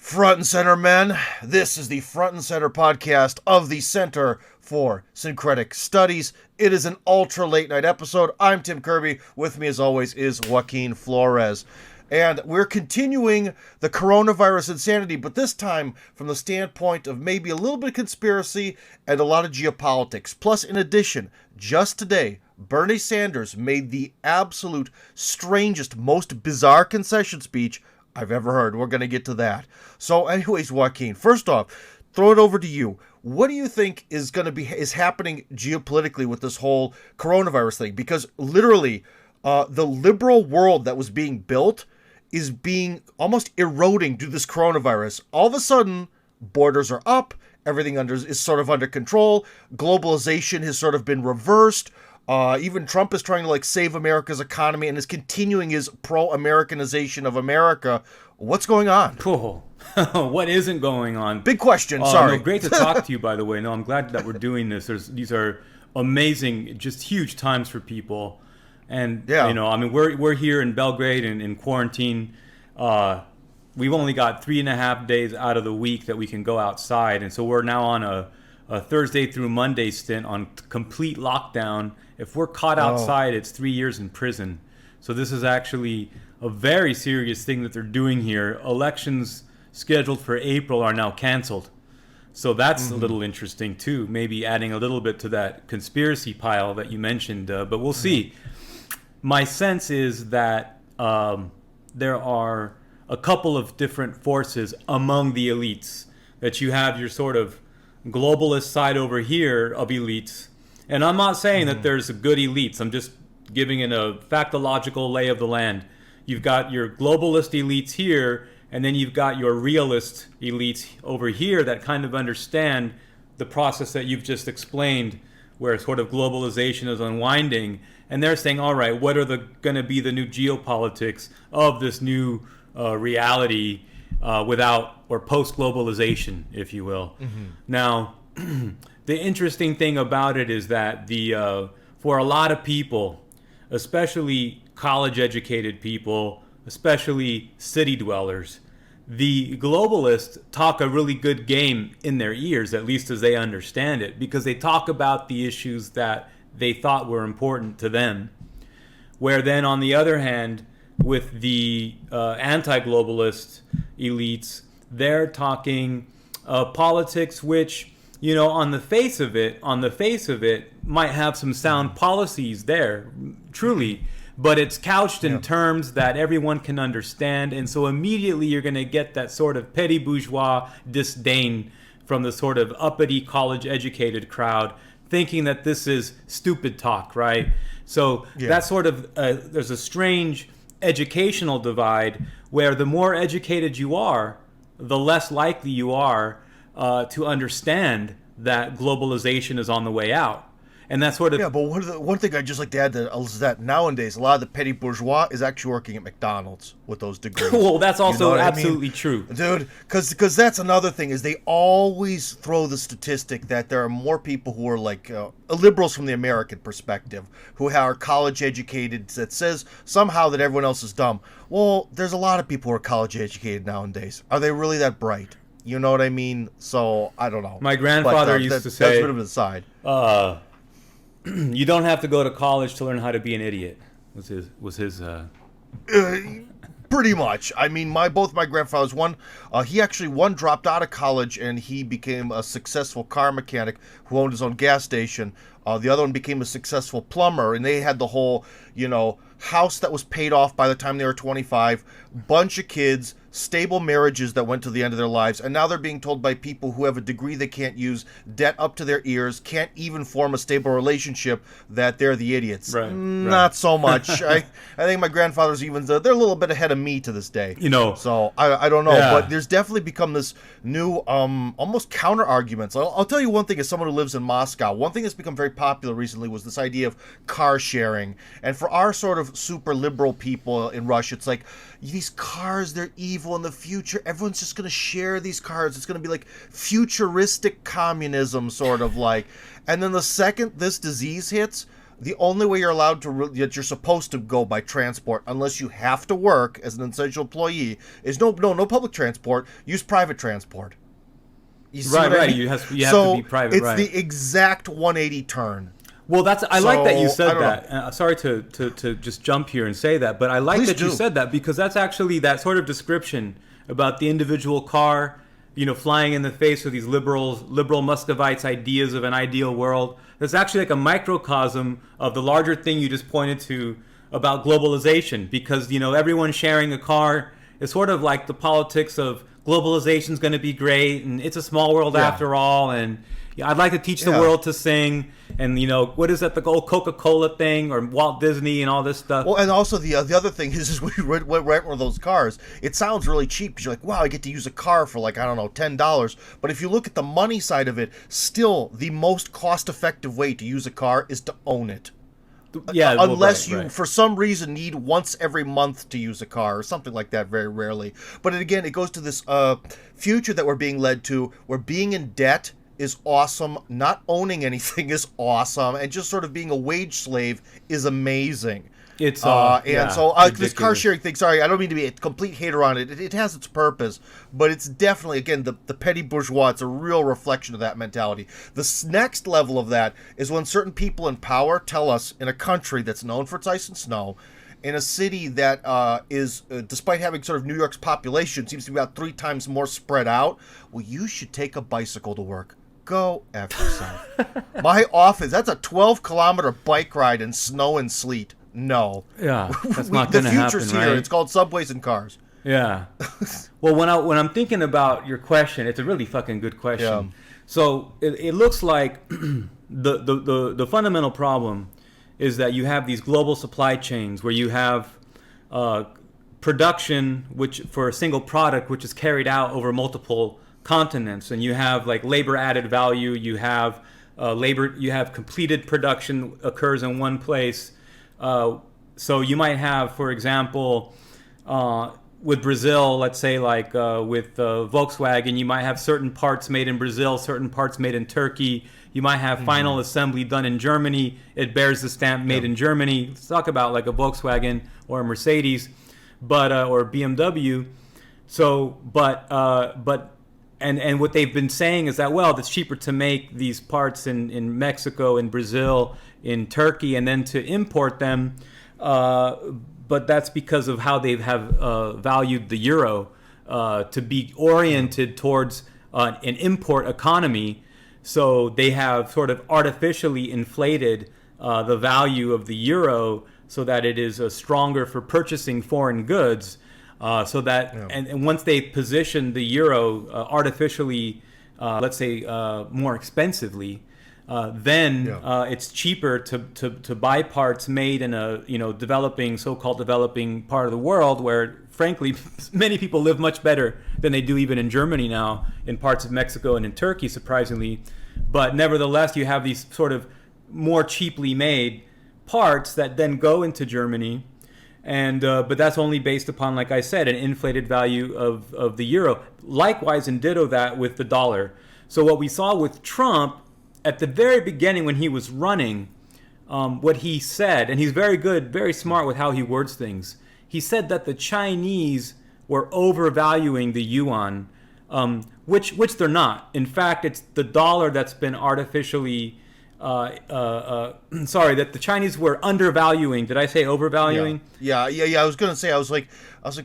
Front and center, men. This is the Front and Center podcast of the Center for Syncretic Studies. It is an ultra late night episode. I'm Tim Kirby. With me, as always, is Joaquin Flores. And we're continuing the coronavirus insanity, but this time from the standpoint of maybe a little bit of conspiracy and a lot of geopolitics. Plus, in addition, just today, Bernie Sanders made the absolute strangest, most bizarre concession speech I've ever heard. We're going to get to that. So anyways, Joaquin, first off, throw it over to you. What do you think is happening geopolitically with this whole coronavirus thing? Because literally, the liberal world that was being built is being almost eroding due to this coronavirus. All of a sudden, borders are up. Everything is sort of under control. Globalization has sort of been reversed. Even Trump is trying to save America's economy and is continuing his pro-Americanization of America. What's going on? Cool. What isn't going on? Big question. Sorry. No, great to talk to you, by the way. No, I'm glad that we're doing this. These are amazing, just huge times for people. And, yeah. We're here in Belgrade and in quarantine. We've only got 3.5 days out of the week that we can go outside. And so we're now on a Thursday through Monday stint on complete lockdown. If we're caught outside, it's 3 years in prison. So this is actually a very serious thing that they're doing here. Elections scheduled for April are now canceled. So that's a little interesting too. Maybe adding a little bit to that conspiracy pile that you mentioned, but we'll see. My sense is that there are a couple of different forces among the elites. That you have your sort of globalist side over here of elites. And I'm not saying that there's a good elites. I'm just giving it a factological lay of the land. You've got your globalist elites here, and then you've got your realist elites over here that kind of understand the process that you've just explained, where sort of globalization is unwinding. And they're saying, all right, what are going to be the new geopolitics of this new reality without or post-globalization, if you will. Now, the interesting thing about it is that for a lot of people, especially college-educated people, especially city dwellers, the globalists talk a really good game in their ears, at least as they understand it, because they talk about the issues that they thought were important to them. Where then, on the other hand, with the anti-globalist elites, they're talking politics which, on the face of it, might have some sound policies there, truly, but it's couched in terms that everyone can understand, and so immediately you're going to get that sort of petty bourgeois disdain from the sort of uppity college-educated crowd, thinking that this is stupid talk, right? So that's sort of, there's a strange educational divide where the more educated you are, the less likely you are to understand that globalization is on the way out. And that's sort of... Yeah, but one thing I'd just like to add to is that nowadays a lot of the petty bourgeois is actually working at McDonald's with those degrees. Well, that's also absolutely true. Dude, because that's another thing, is they always throw the statistic that there are more people who are liberals from the American perspective, who are college educated, that says somehow that everyone else is dumb. Well, there's a lot of people who are college educated nowadays. Are they really that bright? You know what I mean? So, I don't know. My grandfather used to say... That's a bit of an aside. You don't have to go to college to learn how to be an idiot. Was his Pretty much. I mean, both my grandfathers, one dropped out of college and he became a successful car mechanic who owned his own gas station. The other one became a successful plumber, and they had the whole, house that was paid off by the time they were 25, bunch of kids, stable marriages that went to the end of their lives, and now they're being told by people who have a degree they can't use, debt up to their ears, can't even form a stable relationship, that they're the idiots. Right. Not so much. I think my grandfather's they're a little bit ahead of me to this day. So I don't know, but there's definitely become this new almost counter arguments. I'll tell you one thing, as someone who lives in Moscow, one thing that's become very popular recently was this idea of car sharing. And for our sort of super liberal people in Russia, it's like, these cars, they're evil in the future. Everyone's just going to share these cars. It's going to be like futuristic communism, sort of like. And then the second this disease hits, The only way you're allowed to that you're supposed to go by transport, unless you have to work as an essential employee, is no public transport. Use private transport. You see Right, what I right. mean? You have So to be private, it's right? the exact 180 turn. Well, I like that you So, I said don't that. Sorry to just jump here and say that, but I like Please that you do. said that because that's actually that sort of description about the individual car, flying in the face of these liberal Muscovites' ideas of an ideal world. That's actually like a microcosm of the larger thing you just pointed to about globalization, because everyone sharing a car is sort of like the politics of globalization is going to be great and it's a small world Yeah. after all, and I'd like to teach the Yeah. world to sing, and what is that, the old Coca-Cola thing or Walt Disney and all this stuff. Well, and also the other thing is when you rent one of those cars, it sounds really cheap because you're like, wow, I get to use a car for like, I don't know, $10. But if you look at the money side of it, still the most cost-effective way to use a car is to own it. Yeah, well, Unless right, you, right. for some reason, need once every month to use a car or something like that, very rarely. But again, it goes to this future that we're being led to, where being in debt is awesome, not owning anything is awesome, and just sort of being a wage slave is amazing. It's and so this car ridiculous. sharing thing, sorry, I don't mean to be a complete hater on it. It has its purpose, but it's definitely, again, the petty bourgeois. It's a real reflection of that mentality. The next level of that is when certain people in power tell us, in a country that's known for its ice and snow, in a city that is, despite having sort of New York's population, seems to be about 3 times more spread out, well, you should take a bicycle to work. Go F yourself. My office, that's a 12-kilometer bike ride in snow and sleet. No. Yeah, that's not going to The happen, future's here. right? It's called subways and cars. Yeah. Well, when I'm thinking about your question, it's a really fucking good question. Yeah. So it looks like the fundamental problem is that you have these global supply chains where you have production which for a single product which is carried out over multiple continents, and you have like labor added value. You have you have completed production occurs in one place. So you might have, for example, with Brazil, let's say like with Volkswagen, you might have certain parts made in Brazil, certain parts made in Turkey. You might have final assembly done in Germany. It bears the stamp made in Germany. Let's talk about like a Volkswagen or a Mercedes, but or BMW. So, and what they've been saying is that, well, it's cheaper to make these parts in Mexico, in Brazil, in Turkey, and then to import them. But that's because of how they have valued the euro to be oriented towards an import economy. So they have sort of artificially inflated the value of the euro so that it is stronger for purchasing foreign goods. So that and once they position the euro artificially, let's say more expensively, then it's cheaper to buy parts made in a so-called developing part of the world, where frankly many people live much better than they do even in Germany now, in parts of Mexico and in Turkey, surprisingly. But nevertheless, you have these sort of more cheaply made parts that then go into Germany. And but that's only based upon, like I said, an inflated value of the euro. Likewise, and ditto that with the dollar. So what we saw with Trump at the very beginning when he was running, what he said, and he's very good, very smart with how he words things. He said that the Chinese were overvaluing the yuan, which they're not. In fact, it's the dollar that's been artificially that the Chinese were undervaluing. Did I say overvaluing? Yeah. I was gonna say. I was like,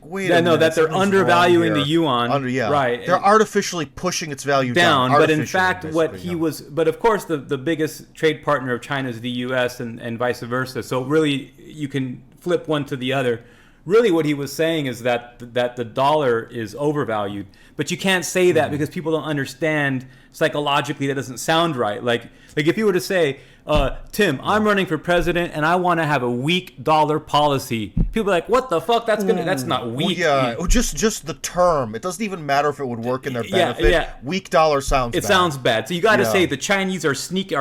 wait. Yeah, a no, minute, that they're something's undervaluing wrong the here. yuan. Right. They're artificially pushing its value down. But in Artificially, fact, what basically, he was, but of course, the biggest trade partner of China is the U.S. and vice versa. So really, you can flip one to the other. Really, what he was saying is that the dollar is overvalued, but you can't say that because people don't understand psychologically. That doesn't sound right. Like if you were to say, Tim, I'm running for president and I want to have a weak dollar policy. People are like, what the fuck? That's not weak. Just the term. It doesn't even matter if it would work in their benefit. Yeah. Weak dollar sounds bad. It sounds bad. So you got to say the Chinese are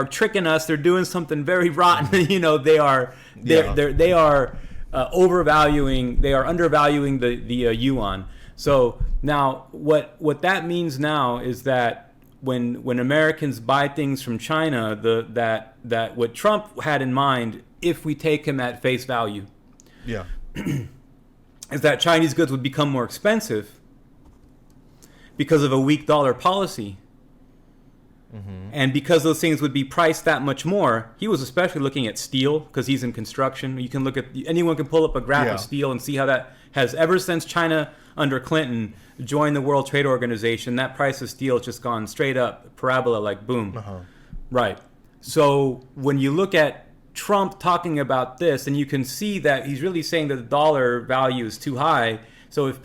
tricking us. They're doing something very rotten. They are overvaluing. They are undervaluing the yuan. So now what that means now is that when Americans buy things from China, that what Trump had in mind, if we take him at face value, Yeah. is that Chinese goods would become more expensive because of a weak dollar policy. And because those things would be priced that much more. He was especially looking at steel because he's in construction. You can look at, anyone can pull up a graph Yeah. of steel and see how that has, ever since China under Clinton joined the World Trade Organization, that price of steel has just gone straight up, parabola, like boom. Right. So when you look at Trump talking about this, and you can see that he's really saying that the dollar value is too high. So if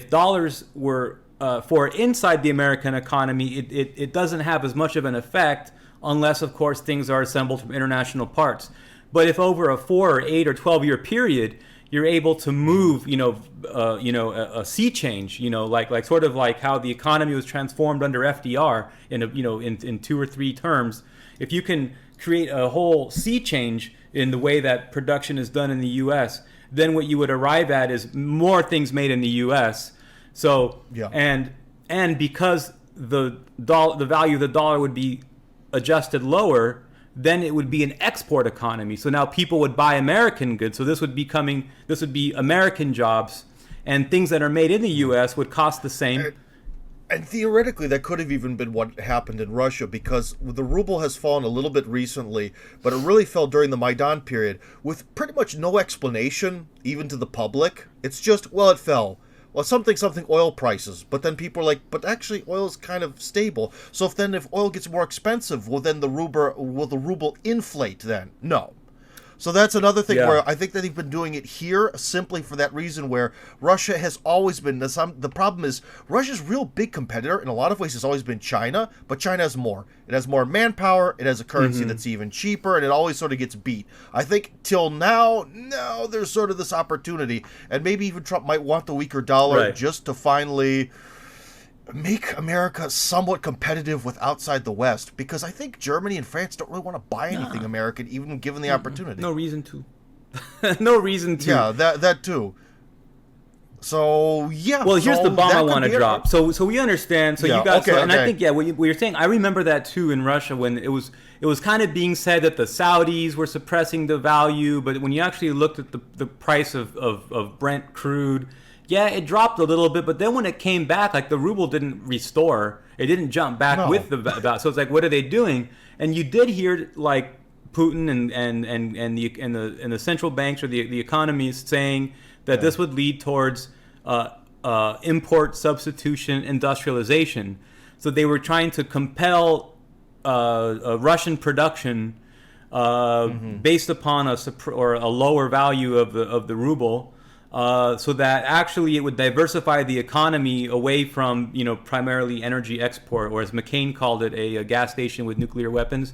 dollars were for inside the American economy, it doesn't have as much of an effect unless, of course, things are assembled from international parts. But if over a 4 or 8 or 12-year period, you're able to move, a sea change, like sort of like how the economy was transformed under FDR in 2 or 3 terms. If you can create a whole sea change in the way that production is done in the U.S., then what you would arrive at is more things made in the U.S. So Yeah. and because the value of the dollar would be adjusted lower, then it would be an export economy. So now people would buy American goods. So this would be American jobs, and things that are made in the U.S. would cost the same. And theoretically, that could have even been what happened in Russia, because the ruble has fallen a little bit recently, but it really fell during the Maidan period with pretty much no explanation, even to the public. It's just, well, it fell. Well, something oil prices, but then people are like, but actually oil is kind of stable. So if oil gets more expensive, will the ruble inflate then? No. So that's another thing where I think that they've been doing it here simply for that reason, where Russia has always been, the problem is Russia's real big competitor in a lot of ways has always been China, but China has more. It has more manpower, it has a currency that's even cheaper, and it always sort of gets beat. I think till now, there's sort of this opportunity, and maybe even Trump might want the weaker dollar just to finally make America somewhat competitive with outside the West, because I think Germany and France don't really want to buy anything American, even given the opportunity. No reason to. No reason to. Yeah, that too. So yeah. Well, here's the bomb I want to drop. So we understand. So you guys, and I think what you're saying. I remember that too in Russia when it was kind of being said that the Saudis were suppressing the value, but when you actually looked at the price of Brent crude. Yeah, it dropped a little bit, but then when it came back, like the ruble didn't restore. It didn't jump back with the value. So it's like, what are they doing? And you did hear like Putin and the central banks or the economies saying that this would lead towards import substitution industrialization. So they were trying to compel Russian production based upon a lower value of the ruble. So that actually it would diversify the economy away from, primarily energy export, or as McCain called it, a gas station with nuclear weapons.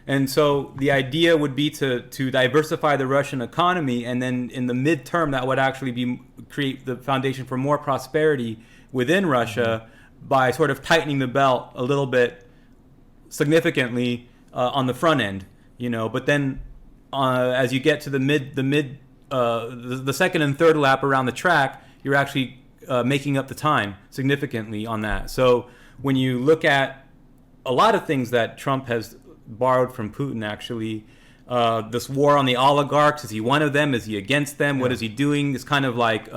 And so the idea would be to diversify the Russian economy, and then in the midterm that would actually create the foundation for more prosperity within Russia by sort of tightening the belt a little bit significantly on the front end, But then as you get to the second and third lap around the track, you're actually making up the time significantly on that. So when you look at a lot of things that Trump has borrowed from Putin, actually, this war on the oligarchs, is he one of them? Is he against them? What is he doing? It's kind of like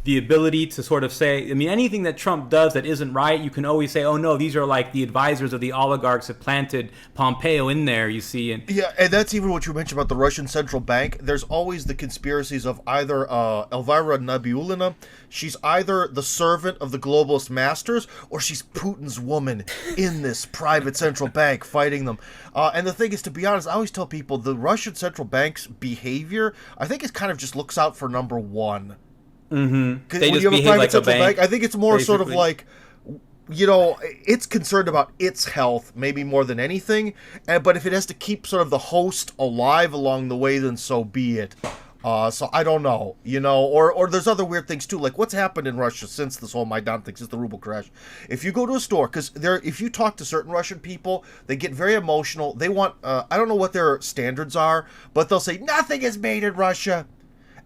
the ability to sort of say, anything that Trump does that isn't right, you can always say, oh no, these are like the advisors of the oligarchs that planted Pompeo in there, you see. And that's even what you mentioned about the Russian central bank. There's always the conspiracies of either Elvira Nabiullina, she's either the servant of the globalist masters, or she's Putin's woman in this private central bank fighting them. And the thing is, to be honest, I always tell people the Russian central bank's behavior, I think it kind of just looks out for number one. Mm-hmm. They when just you have a private like central bank, I think it's more basically. Sort of like, it's concerned about its health maybe more than anything. But if it has to keep sort of the host alive along the way, then so be it. So I don't know, or there's other weird things too, like what's happened in Russia since this whole Maidan thing, since the ruble crash. If you go to a store, because if you talk to certain Russian people, they get very emotional. They want, I don't know what their standards are, but they'll say nothing is made in Russia.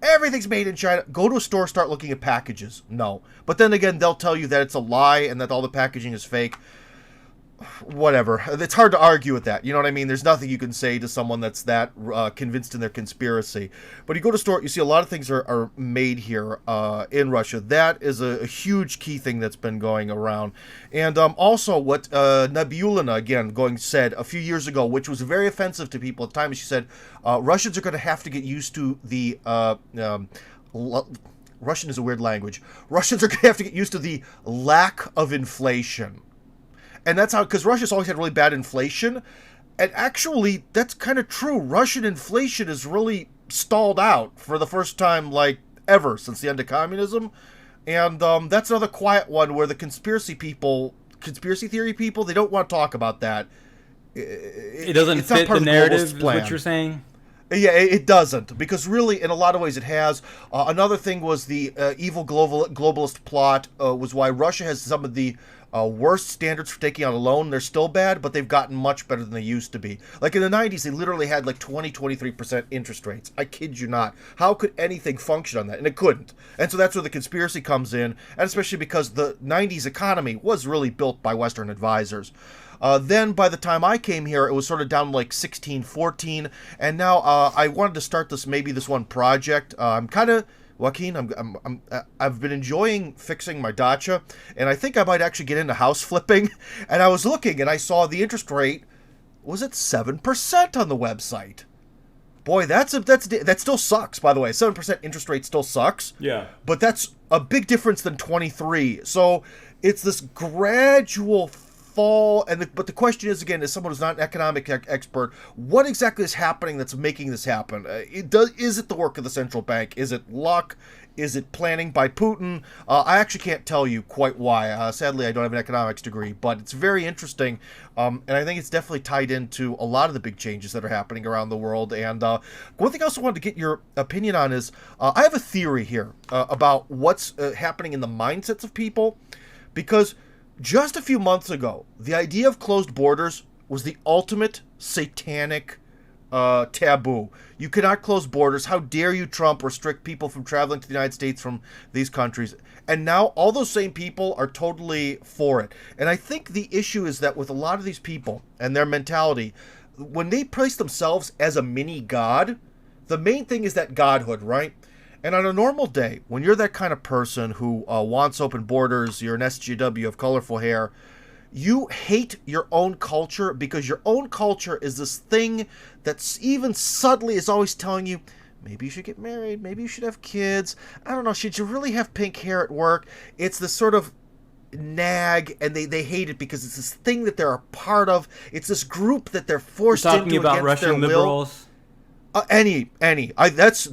Everything's made in China. Go to a store, start looking at packages. No. But then again, they'll tell you that it's a lie and that all the packaging is fake. Whatever. It's hard to argue with that. You know what I mean? There's nothing you can say to someone that's that convinced in their conspiracy. But you go to store, you see a lot of things are made here in Russia. That is a huge key thing that's been going around. And also what Nabulina, again, said a few years ago, which was very offensive to people at the time, she said, Russians are going to have to get used to the... Russian is a weird language. Russians are going to have to get used to the lack of inflation. And that's how, because Russia's always had really bad inflation. And actually, that's kind of true. Russian inflation is really stalled out for the first time, like, ever since the end of communism. And that's another quiet one where the conspiracy theory people, they don't want to talk about that. It doesn't fit the narrative, is what you're saying? Yeah, it doesn't, because really, in a lot of ways, it has. Another thing was the evil globalist plot was why Russia has some of the worst standards for taking out a loan. They're still bad, but they've gotten much better than they used to be. Like in the 90s, they literally had like 23% interest rates. I kid you not. How could anything function on that? And it couldn't. And so that's where the conspiracy comes in, and especially because the 90s economy was really built by Western advisors. Then by the time I came here, it was sort of down like 16, 14, and now I wanted to start this one project. I'm kind of Joaquin, I've been enjoying fixing my dacha, and I think I might actually get into house flipping. And I was looking, and I saw the interest rate was at 7% on the website. Boy, that still sucks. By the way, 7% interest rate still sucks. Yeah, but that's a big difference than 23. So it's this gradual fall, but the question is, again, as someone who's not an economic expert, what exactly is happening that's making this happen? Is it the work of the central bank? Is it luck? Is it planning by Putin? I actually can't tell you quite why. Sadly, I don't have an economics degree, but it's very interesting, and I think it's definitely tied into a lot of the big changes that are happening around the world. And one thing I also wanted to get your opinion on is I have a theory here about what's happening in the mindsets of people, because just a few months ago, the idea of closed borders was the ultimate satanic taboo. You cannot close borders. How dare you, Trump, restrict people from traveling to the United States from these countries? And now all those same people are totally for it. And I think the issue is that with a lot of these people and their mentality, when they place themselves as a mini god, the main thing is that godhood, right? And on a normal day, when you're that kind of person who wants open borders, you're an SJW of colorful hair, you hate your own culture because your own culture is this thing that's even subtly is always telling you, maybe you should get married, maybe you should have kids, I don't know, should you really have pink hair at work? It's this sort of nag, and they hate it because it's this thing that they're a part of. It's this group that they're forced into against their will. You're talking about Russian liberals?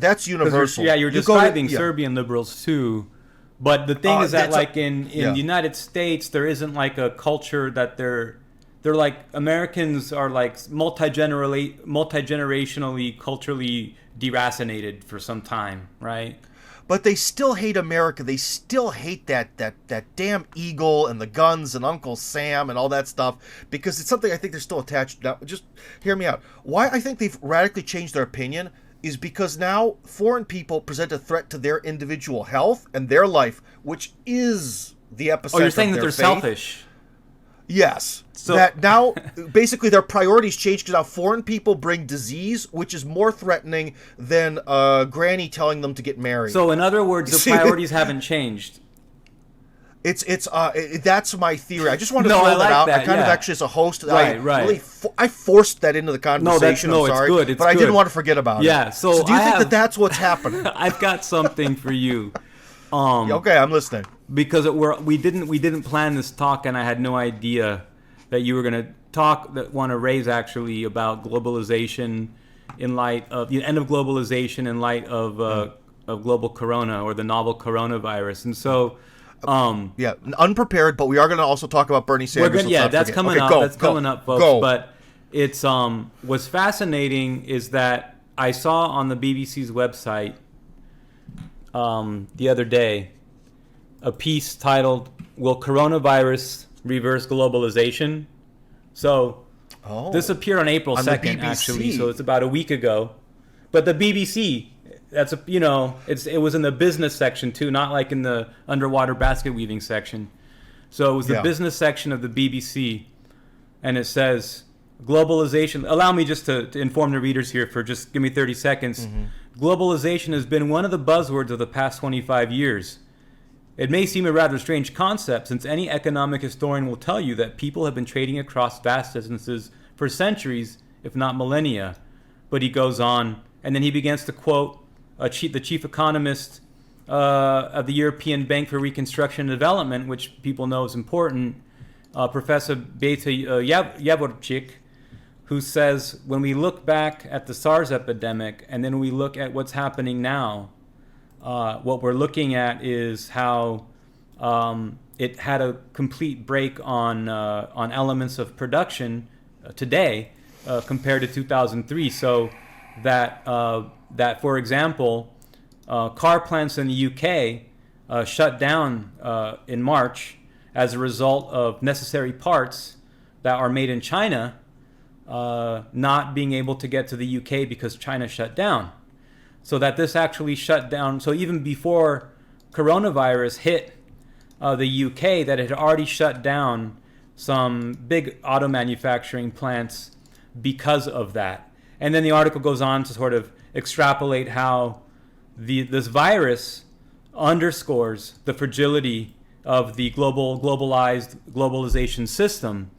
That's universal. Yeah, you're describing Serbian liberals too. But the thing is that, like in the United States, there isn't like a culture that they're like, Americans are like multi-generationally, culturally deracinated for some time, right? But they still hate America. They still hate that damn eagle and the guns and Uncle Sam and all that stuff, because it's something I think they're still attached. Now, just hear me out. Why I think they've radically changed their opinion is because now foreign people present a threat to their individual health and their life, which is the epicenter. Oh, you're saying that they're faith. Selfish? Yes. So that now, basically, their priorities change because now foreign people bring disease, which is more threatening than Granny telling them to get married. So, in other words, the priorities haven't changed. That's my theory. I just wanted to throw that out. I kind of actually, as a host, right. I forced that into the conversation. I'm sorry, it's good. I didn't want to forget about it. Yeah. So do you think that that's what's happening? I've got something for you. Okay, I'm listening. Because we didn't plan this talk, and I had no idea that you were going to want to raise actually about globalization in light of the end of globalization in light of global corona, or the novel coronavirus. And so unprepared, but we are going to also talk about Bernie Sanders. That's coming up. That's coming up, folks. But it's what's fascinating is that I saw on the BBC's website the other day a piece titled "Will Coronavirus Reverse Globalization?" So this appeared on April 2nd, actually. So it's about a week ago. But the BBC, that's it was in the business section too, not like in the underwater basket weaving section. So it was the business section of the BBC, and it says globalization. Allow me just to inform the readers here for just give me 30 seconds. Globalization has been one of the buzzwords of the past 25 years. It may seem a rather strange concept, since any economic historian will tell you that people have been trading across vast distances for centuries, if not millennia. But he goes on, and then he begins to quote the chief economist of the European Bank for Reconstruction and Development, which people know is important, Professor Beta Javorcik, who says, when we look back at the SARS epidemic and then we look at what's happening now, what we're looking at is how it had a complete break on elements of production today compared to 2003. So that for example, car plants in the UK shut down in March as a result of necessary parts that are made in China not being able to get to the UK because China shut down. So that this actually shut down. So even before coronavirus hit the UK, that it had already shut down some big auto manufacturing plants because of that. And then the article goes on to sort of extrapolate how this virus underscores the fragility of the globalization system.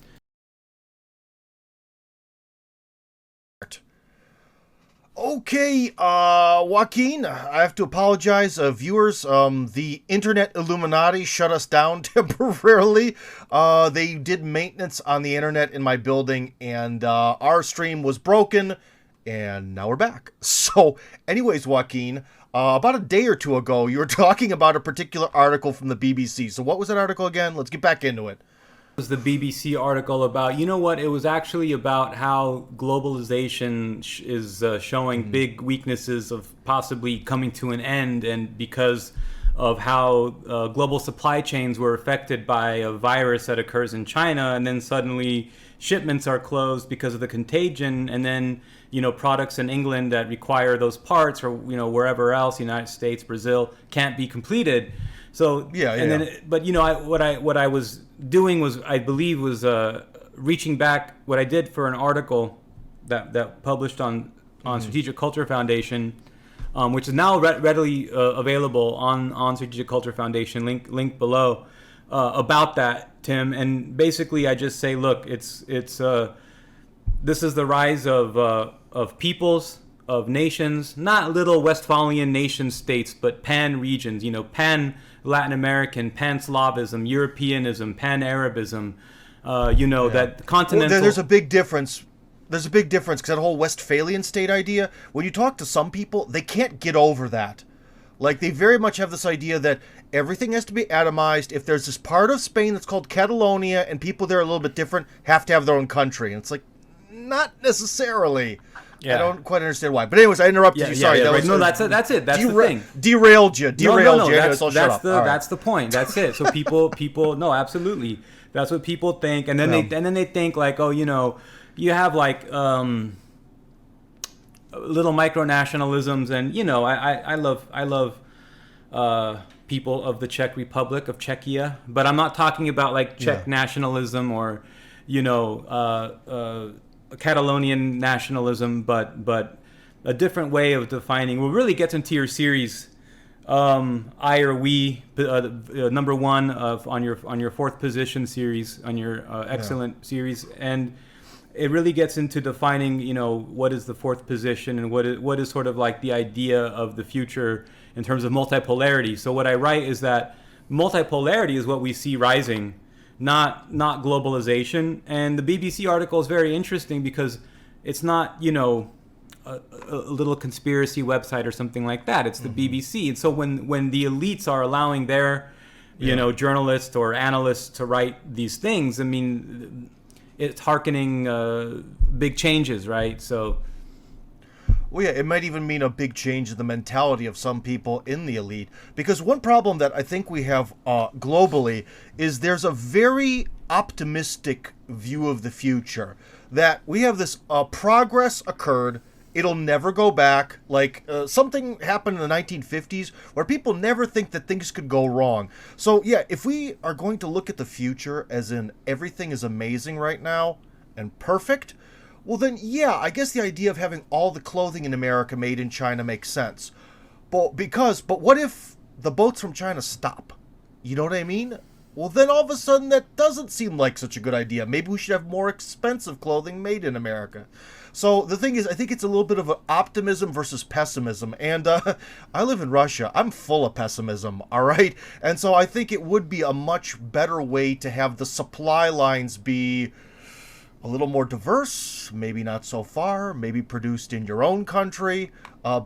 Okay, Joaquin, I have to apologize, viewers. The Internet Illuminati shut us down temporarily. They did maintenance on the internet in my building, and our stream was broken, and now we're back. So, anyways, Joaquin, about a day or two ago, you were talking about a particular article from the BBC. So what was that article again? Let's get back into it. Was the BBC article about, it was actually about how globalization is showing big weaknesses of possibly coming to an end, and because of how global supply chains were affected by a virus that occurs in China, and then suddenly shipments are closed because of the contagion, and then products in England that require those parts, or wherever else, United States, Brazil, can't be completed. So what I was doing was, I believe, was reaching back. What I did for an article that published on Strategic Culture Foundation, which is now readily available on Strategic Culture Foundation, link below, about that, Tim. And basically, I just say, look, it's this is the rise of peoples, of nations, not little Westphalian nation states, but pan regions, pan Latin American, pan Slavism, Europeanism, pan Arabism, that continental. Well, there's a big difference. There's a big difference because that whole Westphalian state idea, when you talk to some people, they can't get over that. Like, they very much have this idea that everything has to be atomized. If there's this part of Spain that's called Catalonia and people there are a little bit different, have to have their own country. And it's like, not necessarily. Yeah. I don't quite understand why. But anyways, I interrupted you. Sorry. Right. No, that's it. That's the thing. Derailed you. No, you. That's the point. That's it. So people. No, absolutely. That's what people think, and then they think like, you have like little micro nationalisms, and I love people of the Czech Republic, of Czechia, but I'm not talking about like Czech nationalism or Catalonian nationalism, but a different way of defining. What really gets into your series, I or we, number one on your fourth position series, on your excellent series, and it really gets into defining, what is the fourth position and what is sort of like the idea of the future in terms of multipolarity. So what I write is that multipolarity is what we see rising, not globalization. And the BBC article is very interesting because it's not, a little conspiracy website or something like that. It's the BBC. And so when the elites are allowing their, journalists or analysts to write these things, I mean, it's hearkening big changes, right? So. Well, yeah, it might even mean a big change in the mentality of some people in the elite. Because one problem that I think we have globally is there's a very optimistic view of the future. That we have this progress occurred, It'll never go back. Like, something happened in the 1950s where people never think that things could go wrong. So, yeah, if we are going to look at the future as in everything is amazing right now and perfect, well then, yeah, I guess the idea of having all the clothing in America made in China makes sense. But what if the boats from China stop? You know what I mean? Well, then all of a sudden that doesn't seem like such a good idea. Maybe we should have more expensive clothing made in America. So the thing is, I think it's a little bit of an optimism versus pessimism. And I live in Russia. I'm full of pessimism, all right? And so I think it would be a much better way to have the supply lines be a little more diverse, maybe not so far, maybe produced in your own country,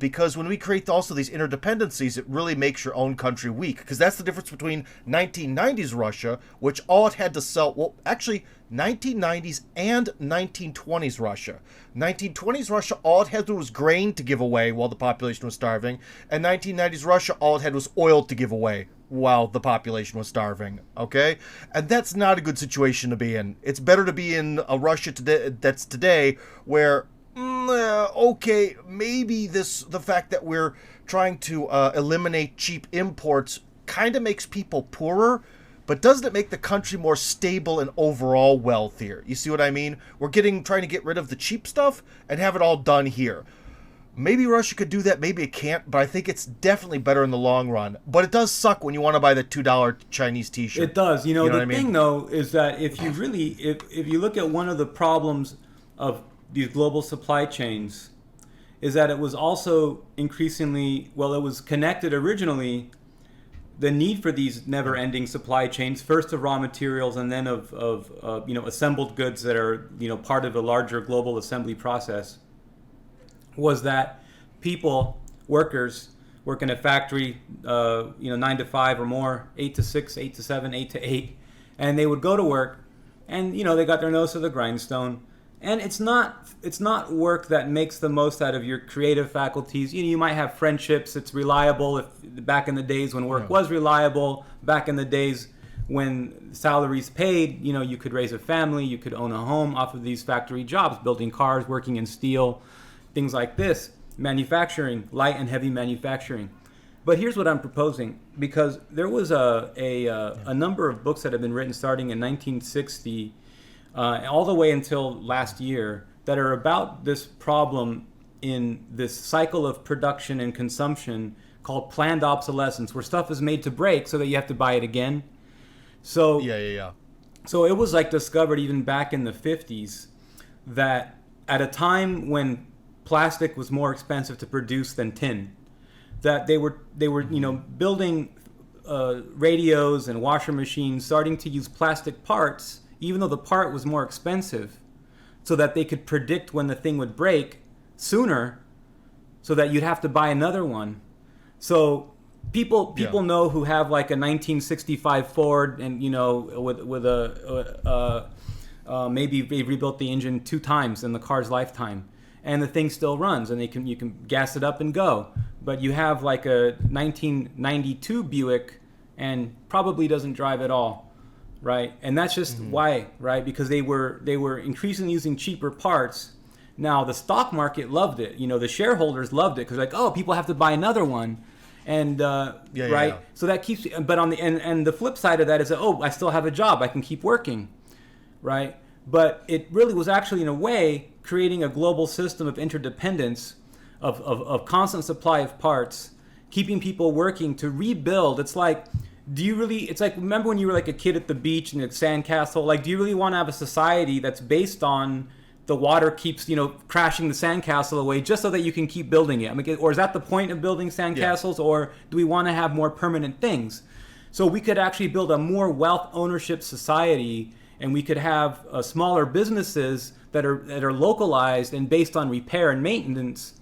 because when we create also these interdependencies, it really makes your own country weak, because that's the difference between 1990s Russia, which all it had to sell, well, actually, 1990s and 1920s Russia. 1920s Russia, all it had was grain to give away while the population was starving, and 1990s Russia, all it had was oil to give away while the population was starving, okay? And that's not a good situation to be in. It's better to be in a Russia today where, okay, maybe the fact that we're trying to eliminate cheap imports kind of makes people poorer, but doesn't it make the country more stable and overall wealthier? You see what I mean? We're trying to get rid of the cheap stuff and have it all done here. Maybe Russia could do that, maybe it can't, but I think it's definitely better in the long run. But it does suck when you want to buy the $2 Chinese t-shirt. It does. You know the what I thing, mean? though, is that if you look at one of the problems of these global supply chains, is that it was also increasingly, well, it was connected originally, the need for these never-ending supply chains, first of raw materials and then of assembled goods that are, part of a larger global assembly process, was that people, workers, work in a factory, 9 to 5 or more, 8 to 6, 8 to 7, 8 to 8, and they would go to work, and they got their nose to the grindstone, and it's not work that makes the most out of your creative faculties. You might have friendships. It's reliable. If back in the days when work was reliable, back in the days when salaries paid, you could raise a family, you could own a home off of these factory jobs, building cars, working in steel. Things like this, manufacturing, light and heavy manufacturing. But here's what I'm proposing, because there was a number of books that have been written starting in 1960 all the way until last year that are about this problem in this cycle of production and consumption called planned obsolescence, where stuff is made to break so that you have to buy it again. So So it was like discovered even back in the 50s that at a time when plastic was more expensive to produce than tin, that they were building radios and washer machines, starting to use plastic parts, even though the part was more expensive, so that they could predict when the thing would break sooner, so that you'd have to buy another one. So people know who have like a 1965 Ford and with a maybe they rebuilt the engine 2 times in the car's lifetime, and the thing still runs, and you can gas it up and go. But you have like a 1992 Buick and probably doesn't drive at all, right? And that's just why, right? Because they were increasingly using cheaper parts. Now the stock market loved it. The shareholders loved it because people have to buy another one, and right. So that keeps. But on the and the flip side of that is that I still have a job. I can keep working, right? But it really was actually, in a way, creating a global system of interdependence, of constant supply of parts, keeping people working to rebuild. It's like, remember when you were like a kid at the beach in a sandcastle? Like, do you really want to have a society that's based on the water keeps, crashing the sandcastle away just so that you can keep building it? I mean, or is that the point of building sandcastles? Yeah. Or do we want to have more permanent things? So we could actually build a more wealth ownership society, and we could have smaller businesses that are localized and based on repair and maintenance.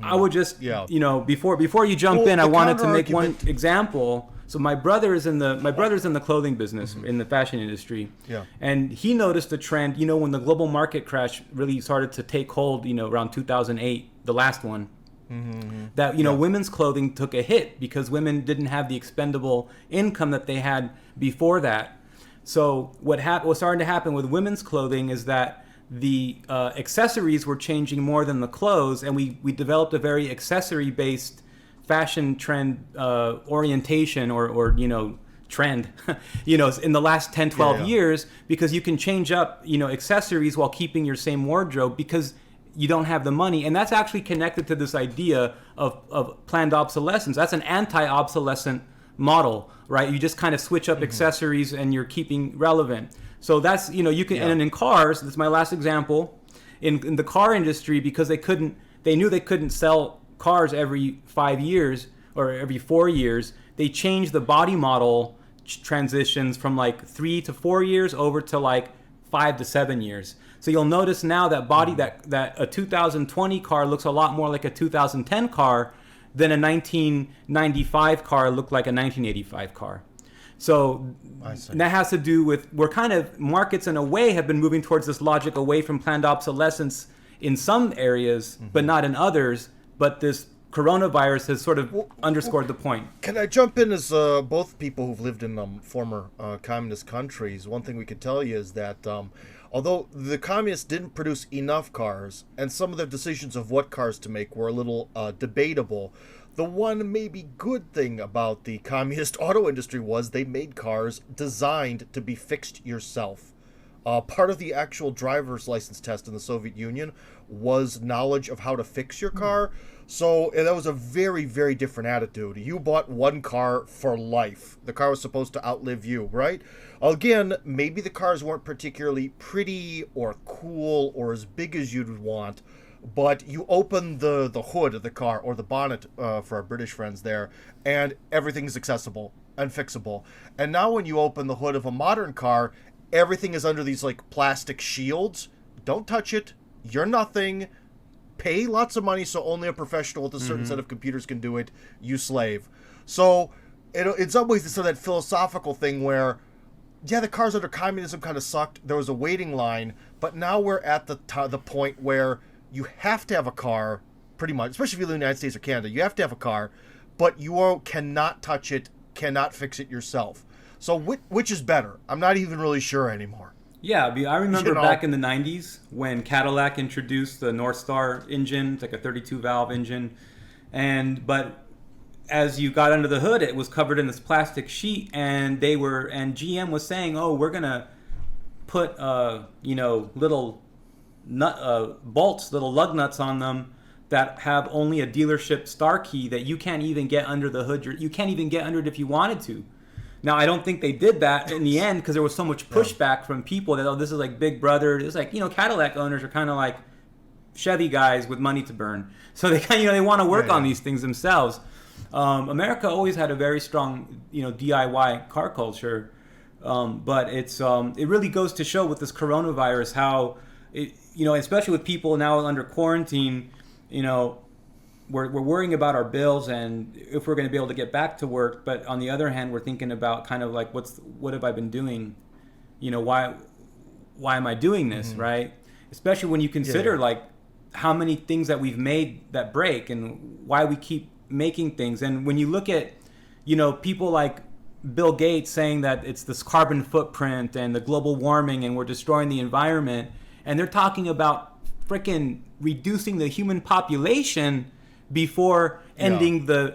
I would just before you jump in, I wanted to make one example. So my brother is in the clothing business, in the fashion industry. Yeah. And he noticed a trend, when the global market crash really started to take hold, around 2008, the last one. That women's clothing took a hit because women didn't have the expendable income that they had before that. So what started to happen with women's clothing is that the accessories were changing more than the clothes, and we developed a very accessory based fashion trend orientation or trend in the last 10, 12 years, because you can change up accessories while keeping your same wardrobe because you don't have the money. And that's actually connected to this idea of planned obsolescence. That's an anti-obsolescent model, right? You just kind of switch up accessories and you're keeping relevant. So that's, you can, and in cars, that's my last example, in the car industry, because they knew they couldn't sell cars every 5 years or every 4 years, they changed the body model transitions from like 3 to 4 years over to like 5 to 7 years. So you'll notice now that that a 2020 car looks a lot more like a 2010 car than a 1995 car looked like a 1985 car. So that has to do with markets in a way have been moving towards this logic away from planned obsolescence in some areas, but not in others. But this coronavirus has sort of underscored the point. Can I jump in as both people who've lived in former communist countries? One thing we could tell you is that although the communists didn't produce enough cars, and some of their decisions of what cars to make were a little debatable, the one maybe good thing about the communist auto industry was they made cars designed to be fixed yourself. Part of the actual driver's license test in the Soviet Union was knowledge of how to fix your car. So that was a very, very different attitude. You bought one car for life. The car was supposed to outlive you, right? Again, maybe the cars weren't particularly pretty or cool or as big as you'd want, but you open the hood of the car, or the bonnet for our British friends there, and everything's accessible and fixable. And now when you open the hood of a modern car, everything is under these like plastic shields. Don't touch it. You're nothing. Pay lots of money so only a professional with a certain set of computers can do it. You slave. So in some ways it's sort of that philosophical thing where, yeah, the cars under communism kind of sucked. There was a waiting line, but now we're at the point where you have to have a car, pretty much, especially if you live in the United States or Canada. You have to have a car, but you cannot touch it, cannot fix it yourself. So which is better? I'm not even really sure anymore. Yeah, I remember back in the 90s when Cadillac introduced the North Star engine. It's like a 32-valve engine. But as you got under the hood, it was covered in this plastic sheet, and GM was saying, "Oh, we're going to put little bolts, little lug nuts on them that have only a dealership star key that you can't even get under the hood. You can't even get under it if you wanted to." Now, I don't think they did that in the end because there was so much pushback from people that, this is like Big Brother. It's like, Cadillac owners are kind of like Chevy guys with money to burn. So they kind of, they want to work on these things themselves. America always had a very strong, DIY car culture. But it really goes to show with this coronavirus how, especially with people now under quarantine, we're worrying about our bills and if we're going to be able to get back to work. But on the other hand, we're thinking about kind of like, what have I been doing? Why am I doing this, right? Especially when you consider like how many things that we've made that break and why we keep making things. And when you look at, people like Bill Gates saying that it's this carbon footprint and the global warming and we're destroying the environment, and they're talking about freaking reducing the human population before ending the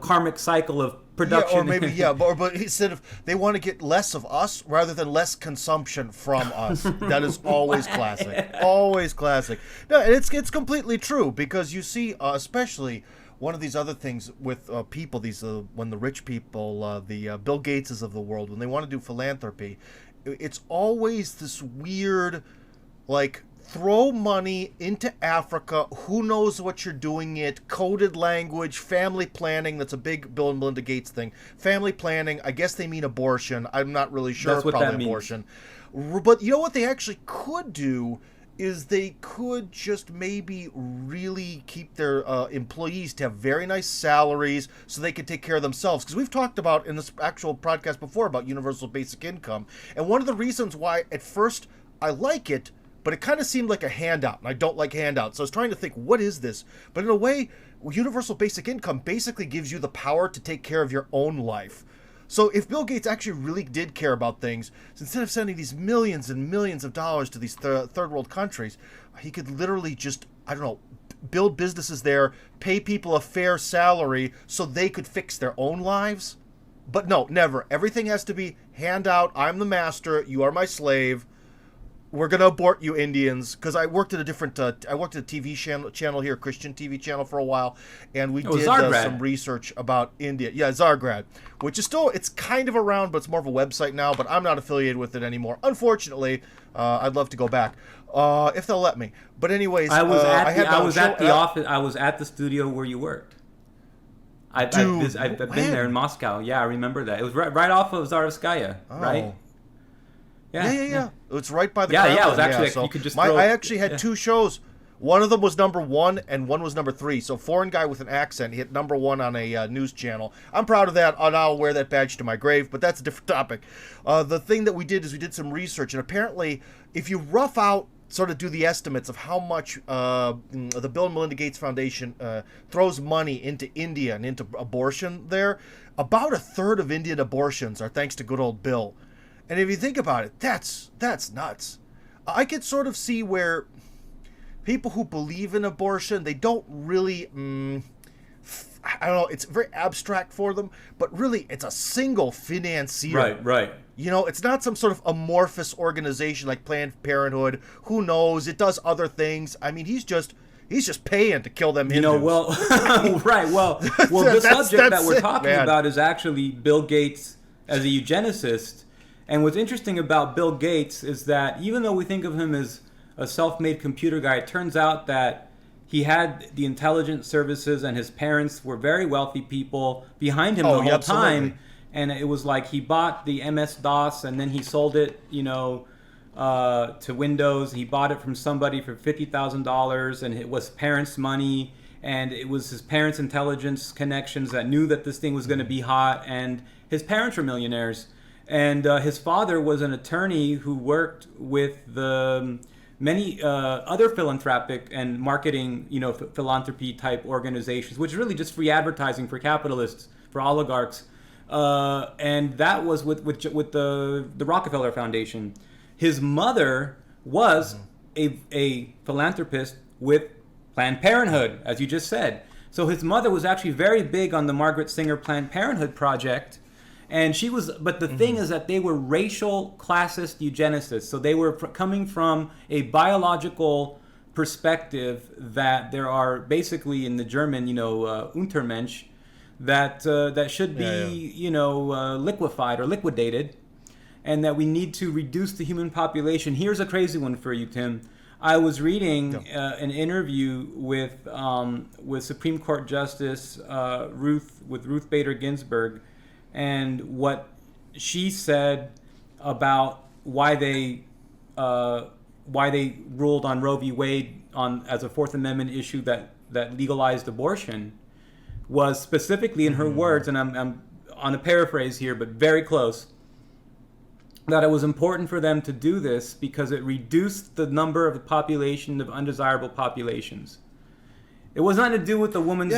karmic cycle of production. Or maybe but instead of, they want to get less of us rather than less consumption from us. That is always classic. Always classic. No, and it's completely true, because you see, especially one of these other things with people, when the rich people, the Bill Gateses of the world, when they want to do philanthropy, it's always this weird, like, throw money into Africa, who knows what you're doing it, coded language, family planning. That's a big Bill and Melinda Gates thing. Family planning, I guess they mean abortion. I'm not really sure. That's what probably that means. Abortion. But you know what they actually could do is they could just maybe really keep their employees to have very nice salaries so they could take care of themselves. Because we've talked about in this actual podcast before about universal basic income. And one of the reasons why at first I like it, but it kind of seemed like a handout, and I don't like handouts. So I was trying to think, what is this? But in a way, universal basic income basically gives you the power to take care of your own life. So if Bill Gates actually really did care about things, instead of sending these millions and millions of dollars to these third world countries, he could literally just, I don't know, build businesses there, pay people a fair salary so they could fix their own lives. But no, never. Everything has to be handout. I'm the master. You are my slave. We're gonna abort you, Indians. Because I worked at a different, I worked at a TV channel here, Christian TV channel for a while, and we did some research about India. Yeah, Zargrad, which is still, it's kind of around, but it's more of a website now. But I'm not affiliated with it anymore. Unfortunately, I'd love to go back if they'll let me. But anyways, I was at the office. I was at the studio where you worked. I've been there in Moscow. Yeah, I remember that. It was right off of Zarovskaya, right? Yeah. It's right by the Kremlin. Yeah, it was actually, so you could just I actually had two shows. One of them was #1 and one was #3. So foreign guy with an accent, he hit #1 on a news channel. I'm proud of that, and I'll wear that badge to my grave, but that's a different topic. The thing that we did is we did some research, and apparently if you rough out, sort of do the estimates of how much the Bill and Melinda Gates Foundation throws money into India and into abortion there, about a third of Indian abortions are thanks to good old Bill. And if you think about it, that's nuts. I could sort of see where people who believe in abortion, they don't really, I don't know, it's very abstract for them, but really it's a single financier. Right. You know, it's not some sort of amorphous organization like Planned Parenthood. Who knows? It does other things. I mean, he's just paying to kill them Hindus. Right. Well, the subject that we're talking about is actually Bill Gates as a eugenicist. And what's interesting about Bill Gates is that even though we think of him as a self-made computer guy, it turns out that he had the intelligence services and his parents were very wealthy people behind him the whole time. And it was like he bought the MS-DOS and then he sold it, to Windows. He bought it from somebody for $50,000 and it was parents' money. And it was his parents' intelligence connections that knew that this thing was going to be hot. And his parents were millionaires. And his father was an attorney who worked with the many other philanthropic and marketing, philanthropy type organizations, which is really just free advertising for capitalists, for oligarchs. And that was with the Rockefeller Foundation. His mother was a philanthropist with Planned Parenthood, as you just said. So his mother was actually very big on the Margaret Sanger Planned Parenthood project. And she was, but the thing is that they were racial classist eugenicists. So they were coming from a biological perspective that there are basically in the German, Untermensch, that should be, liquefied or liquidated, and that we need to reduce the human population. Here's a crazy one for you, Tim. I was reading an interview with Supreme Court Justice Ruth Bader Ginsburg. And what she said about why they ruled on Roe v. Wade as a Fourth Amendment issue that legalized abortion was specifically in her words, and I'm on a paraphrase here, but very close, that it was important for them to do this because it reduced the number of the population of undesirable populations. It was nothing to do with the woman's,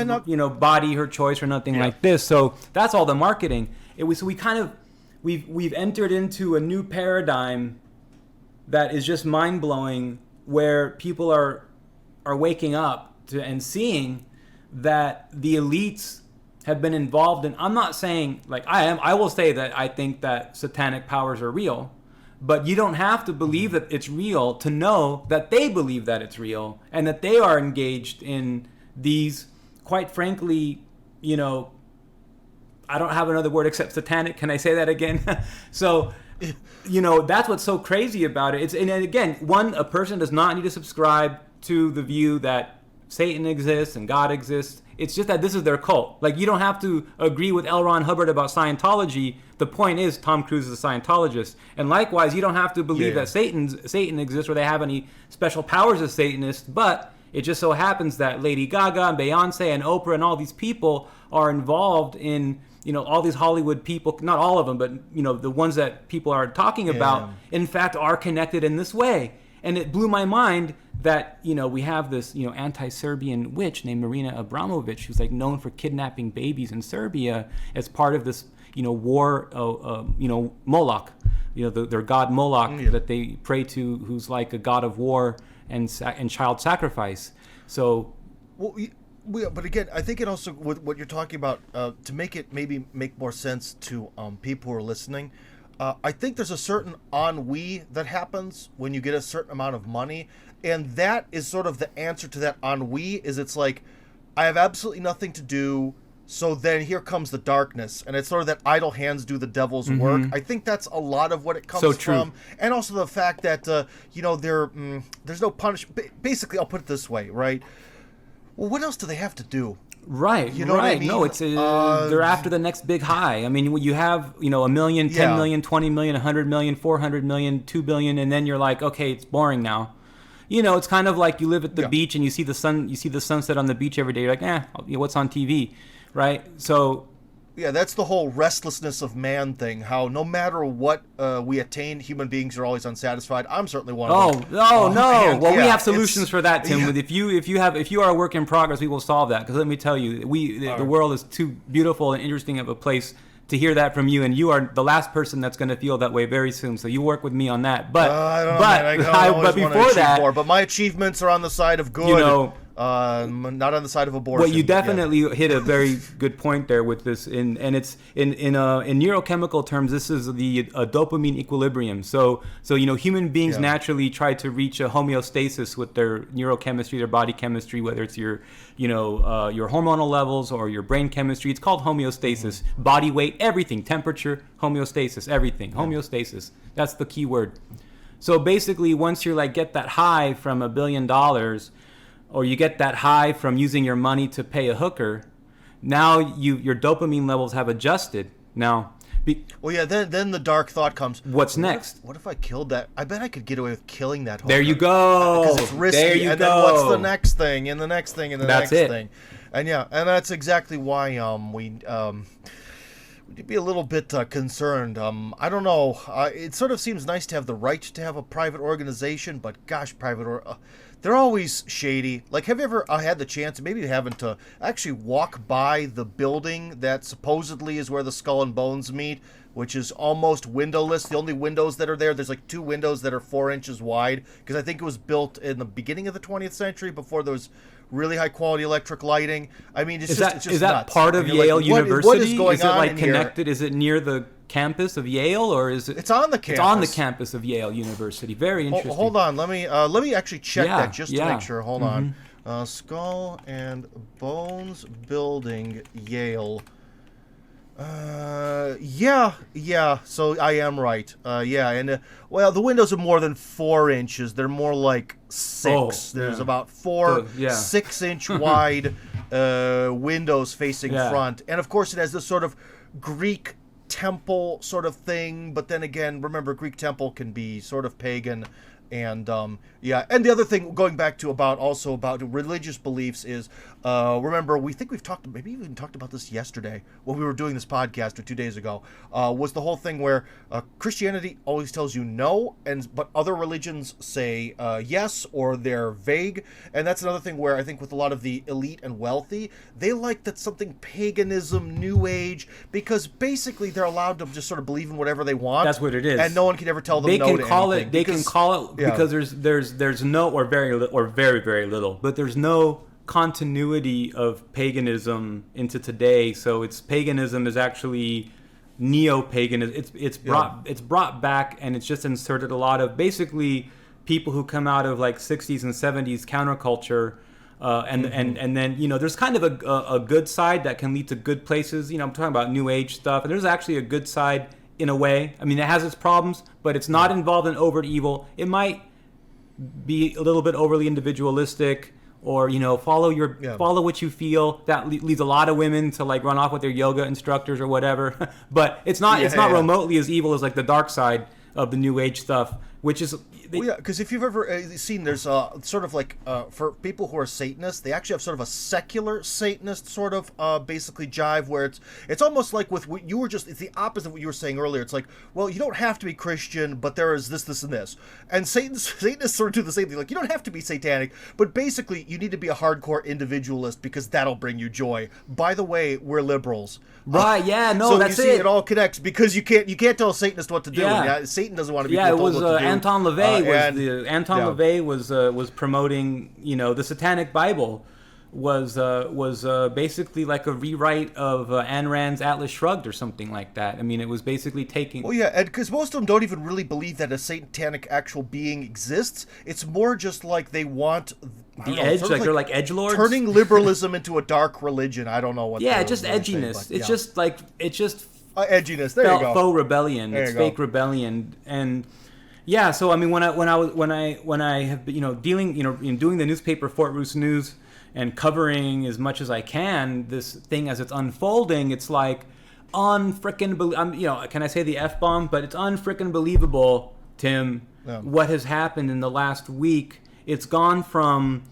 body, her choice, or nothing like this. So that's all the marketing. We've entered into a new paradigm that is just mind blowing, where people are waking up and seeing that the elites have been involved in. I'm not saying I will say that I think that satanic powers are real. But you don't have to believe that it's real to know that they believe that it's real and that they are engaged in these, quite frankly, I don't have another word except satanic. Can I say that again? So, that's what's so crazy about it. And again, a person does not need to subscribe to the view that Satan exists and God exists. It's just that this is their cult. Like, you don't have to agree with L. Ron Hubbard about Scientology. The point is Tom Cruise is a Scientologist. And likewise, you don't have to believe that Satan exists or they have any special powers as Satanists. But it just so happens that Lady Gaga and Beyonce and Oprah and all these people are involved in, all these Hollywood people, not all of them, but, the ones that people are talking about, in fact, are connected in this way. And it blew my mind that, we have this, anti-Serbian witch named Marina Abramović, who's known for kidnapping babies in Serbia as part of this, war, Moloch, their god Moloch that they pray to, who's like a god of war and child sacrifice. So, but again, I think it also, with what you're talking about, to make it maybe make more sense to people who are listening, I think there's a certain ennui that happens when you get a certain amount of money, and that is sort of the answer to that ennui. Is it's like, I have absolutely nothing to do, so then here comes the darkness, and it's sort of that idle hands do the devil's work. I think that's a lot of what it comes from, and also the fact that there's no punishment. Basically, I'll put it this way, right? Well, what else do they have to do? Right, you know what I mean? No, it's they're after the next big high. I mean, when you have, a million, 10 million, 20 million, 100 million, 400 million, 2 billion, and then you're like, okay, it's boring now. It's kind of like you live at the beach and you see the sunset on the beach every day. You're like, what's on TV, right? So yeah, that's the whole restlessness of man thing. How no matter what we attain, human beings are always unsatisfied. I'm certainly one of them. No. Well, we have solutions for that, Tim. If you are a work in progress, we will solve that. Because let me tell you, the world is too beautiful and interesting of a place to hear that from you, and you are the last person that's going to feel that way very soon. So you work with me on that. But but before that, but my achievements are on the side of good. Not on the side of abortion. Well, you definitely hit a very good point there with this, and it's in neurochemical terms. This is the dopamine equilibrium. So human beings naturally try to reach a homeostasis with their neurochemistry, their body chemistry, whether it's your hormonal levels or your brain chemistry. It's called homeostasis. Body weight, everything, temperature, homeostasis, everything, homeostasis. That's the key word. So basically, once you get that high from $1 billion. Or you get that high from using your money to pay a hooker, now your dopamine levels have adjusted. Now, then the dark thought comes. What's next? What if I killed that? I bet I could get away with killing that hooker. There you go. Because it's risky. There you and go. Then what's the next thing? And the next thing? And the That's next it. thing? And and that's exactly why we'd be a little bit concerned. I don't know. It sort of seems nice to have the right to have a private organization, but gosh, they're always shady. Like, have you ever had the chance, maybe you haven't, to actually walk by the building that supposedly is where the Skull and Bones meet, which is almost windowless? The only windows that are there's like 2 windows that are 4 inches wide, because I think it was built in the beginning of the 20th century before there was really high quality electric lighting. I mean, it's just is that nuts. part of Yale University? What is going on it connected? Is it near the campus of Yale, or is it? It's on the campus. It's on the campus of Yale University. Very interesting. Hold on, let me actually check that just to make sure. Hold on. Skull and Bones Building, Yale. So I am right. And the windows are more than 4 inches. They're more like 6. There's about 6-inch wide windows facing front, and of course it has this sort of Greek temple sort of thing. But then again, remember, Greek temple can be sort of pagan. And and the other thing, going back to about religious beliefs, is remember, we've talked, maybe even talked about this yesterday when we were doing this podcast, or 2 days ago, was the whole thing where Christianity always tells you no, but other religions say yes, or they're vague. And that's another thing where I think with a lot of the elite and wealthy, they like that something paganism, new age, because basically they're allowed to just sort of believe in whatever they want. That's what it is. And no one can ever tell them they no can to call anything. It. They can call it because there's no, or very very little, but there's no continuity of paganism into today. So it's paganism is actually neo-paganism. It's brought back, and it's just inserted a lot of basically people who come out of like 60s and 70s counterculture. And then there's kind of a good side that can lead to good places. I'm talking about new age stuff, and there's actually a good side in a way. I mean, it has its problems, but it's not involved in overt evil. It might be a little bit overly individualistic, or follow what you feel. That leads a lot of women to like run off with their yoga instructors or whatever. But it's not remotely as evil as like the dark side of the new age stuff. which is Well, yeah, because if you've ever seen, there's sort of like for people who are Satanists, they actually have sort of a secular Satanist sort of basically jive, where it's almost like with what you were just, it's the opposite of what you were saying earlier. It's like, well, you don't have to be Christian, but there is this, and this. And Satanists sort of do the same thing. Like, you don't have to be satanic, but basically you need to be a hardcore individualist because that'll bring you joy. By the way, we're liberals. Right, yeah, no, so that's you see, it. It all connects because you can't tell a Satanist what to do. Yeah. And Satan doesn't want to be Yeah, it told was what to do. Anton LaVey was promoting, the Satanic Bible was basically like a rewrite of Ayn Rand's Atlas Shrugged or something like that. I mean, it was basically taking... Well, yeah, and because most of them don't even really believe that a satanic actual being exists. It's more just like they want... The edge, like they're like edgelords? Turning liberalism into a dark religion. I don't know what... Yeah, just edginess. It's just like... It's just... edginess. There you go. Faux rebellion. It's fake rebellion. And... Yeah, so I mean, when I have doing the newspaper Fort Roos News and covering as much as I can this thing as it's unfolding, it's like can I say the F-bomb? But it's unfrickin' believable, Tim, what has happened in the last week. It's gone from,